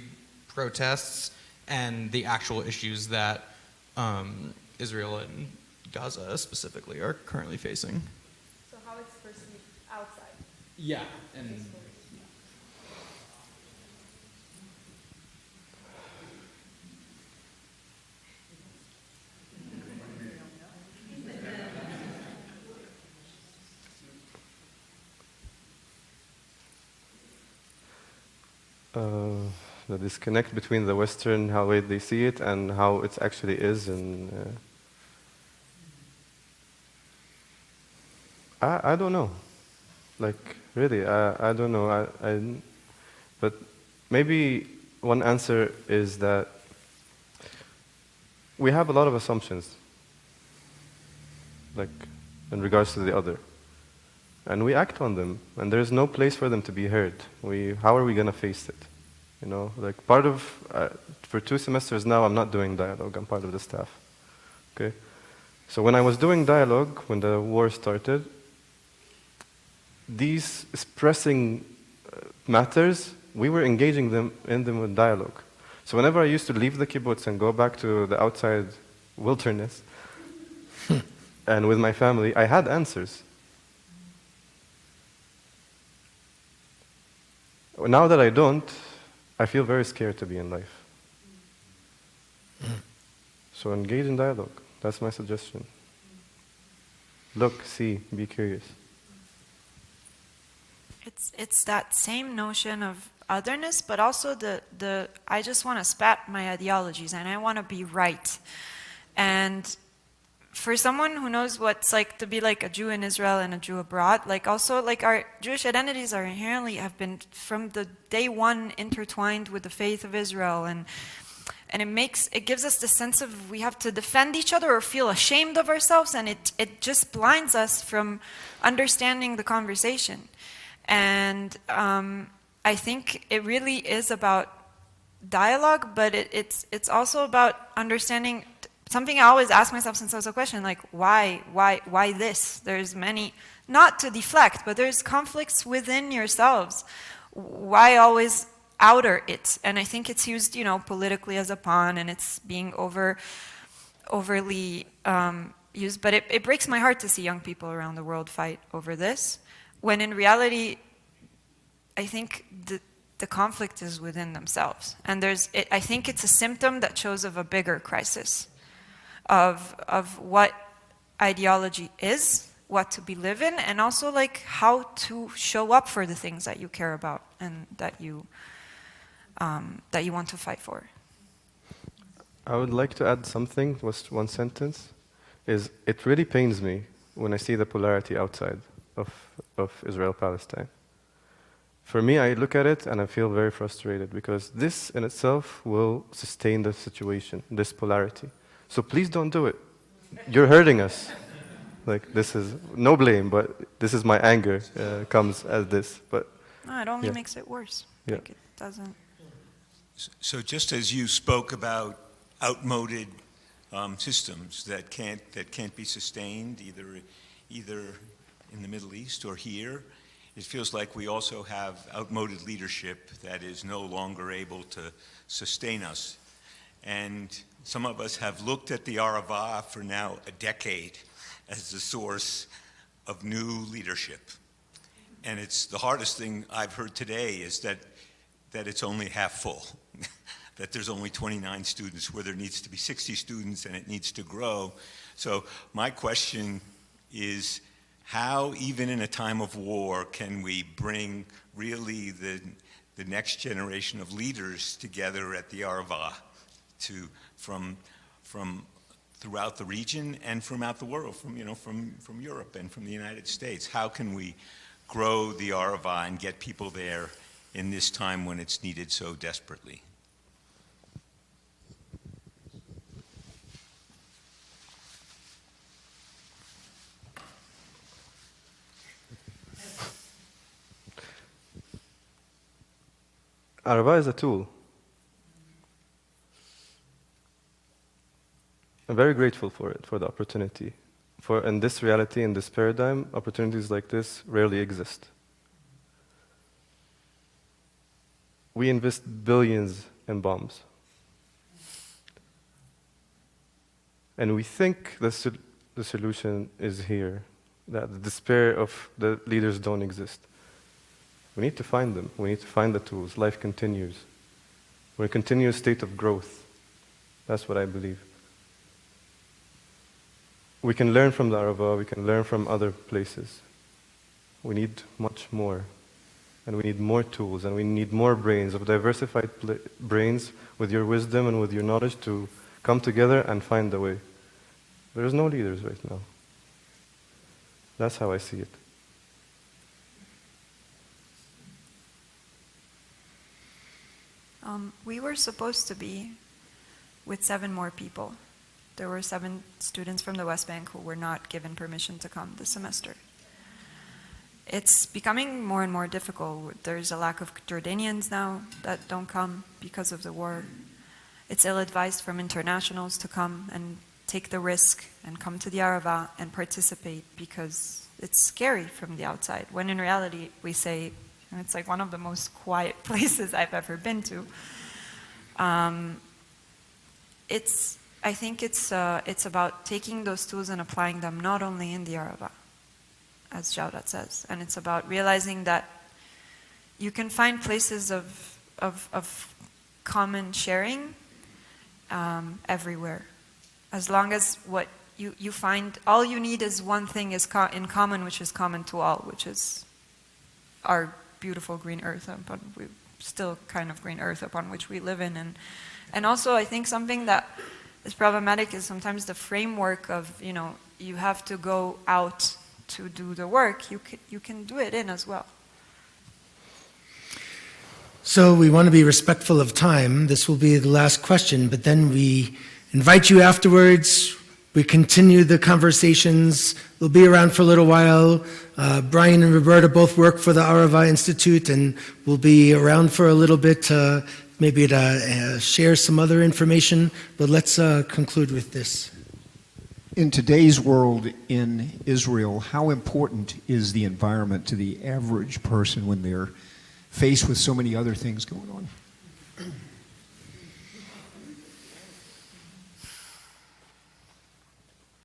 protests and the actual issues that Israel and Gaza specifically are currently facing. So how it's perceived outside. Yeah, and the disconnect between the Western, how they see it, and how it actually is. And I don't know. Like, really, I don't know. But maybe one answer is that we have a lot of assumptions, like, in regards to the other. And we act on them, and there's no place for them to be heard. How are we going to face it? You know, like part of, for 2 semesters now, I'm not doing dialogue, I'm part of the staff. Okay? So when I was doing dialogue, when the war started, these pressing matters, we were engaging in them with dialogue. So whenever I used to leave the kibbutz and go back to the outside wilderness, and with my family, I had answers. Now that I don't, I feel very scared to be in life. So engage in dialogue. That's my suggestion. Look, see, be curious. It's that same notion of otherness, but also the I just want to spat my ideologies and I want to be right. And for someone who knows what it's like to be like a Jew in Israel and a Jew abroad, like also like our Jewish identities are inherently have been from the day one intertwined with the faith of Israel, and it gives us the sense of we have to defend each other or feel ashamed of ourselves, and it just blinds us from understanding the conversation. And I think it really is about dialogue, but it's also about understanding. Something I always ask myself since I was a question, like, why this? There's many, not to deflect, but there's conflicts within yourselves. Why always outer it? And I think it's used, politically as a pawn, and it's being overly used. But it breaks my heart to see young people around the world fight over this, when in reality, I think the conflict is within themselves. And I think it's a symptom that shows of a bigger crisis. Of what ideology is, what to be live in, and also like how to show up for the things that you care about and that you want to fight for. I would like to add something, just one sentence, is it really pains me when I see the polarity outside of Israel-Palestine. For me, I look at it and I feel very frustrated because this in itself will sustain the situation, this polarity. So please don't do it. You're hurting us. Like, this is no blame, but this is my anger comes as this. But no, it only makes it worse. Yeah. Like, it doesn't. So just as you spoke about outmoded systems that can't be sustained either in the Middle East or here, it feels like we also have outmoded leadership that is no longer able to sustain us. And some of us have looked at the Arava for now a decade as the source of new leadership. And it's the hardest thing I've heard today is that it's only half full, that there's only 29 students where there needs to be 60 students and it needs to grow. So my question is, how, even in a time of war, can we bring really the next generation of leaders together at the Arava from throughout the region and from out the world, from Europe and from the United States? How can we grow the Arava and get people there in this time when it's needed so desperately? Arava is a tool. I'm very grateful for it, for the opportunity. For in this reality, in this paradigm, opportunities like this rarely exist. We invest billions in bombs. And we think the solution is here, that the despair of the leaders don't exist. We need to find them. We need to find the tools. Life continues. We're in a continuous state of growth. That's what I believe. We can learn from the Arava, we can learn from other places. We need much more. And we need more tools, and we need more brains, of diversified brains with your wisdom and with your knowledge to come together and find the way. There's no leaders right now. That's how I see it. We were supposed to be with 7 more people. There were 7 students from the West Bank who were not given permission to come this semester. It's becoming more and more difficult. There's a lack of Jordanians now that don't come because of the war. It's ill-advised from internationals to come and take the risk and come to the Arava and participate because it's scary from the outside, when in reality we say, and it's like one of the most quiet places I've ever been to. I think it's about taking those tools and applying them not only in the Arava, as Jawdat says, and it's about realizing that you can find places of common sharing everywhere, as long as what you find, all you need is one thing is in common, which is common to all, which is our beautiful green earth, but still kind of green earth upon which we live in. And also I think something that is problematic is sometimes the framework of, you have to go out to do the work. You can do it in as well. So we want to be respectful of time. This will be the last question, but then we invite you afterwards. We continue the conversations. We'll be around for a little while. Brian and Roberta both work for the Arava Institute, and we'll be around for a little bit, maybe to share some other information. But let's conclude with this. In today's world in Israel, how important is the environment to the average person when they're faced with so many other things going on?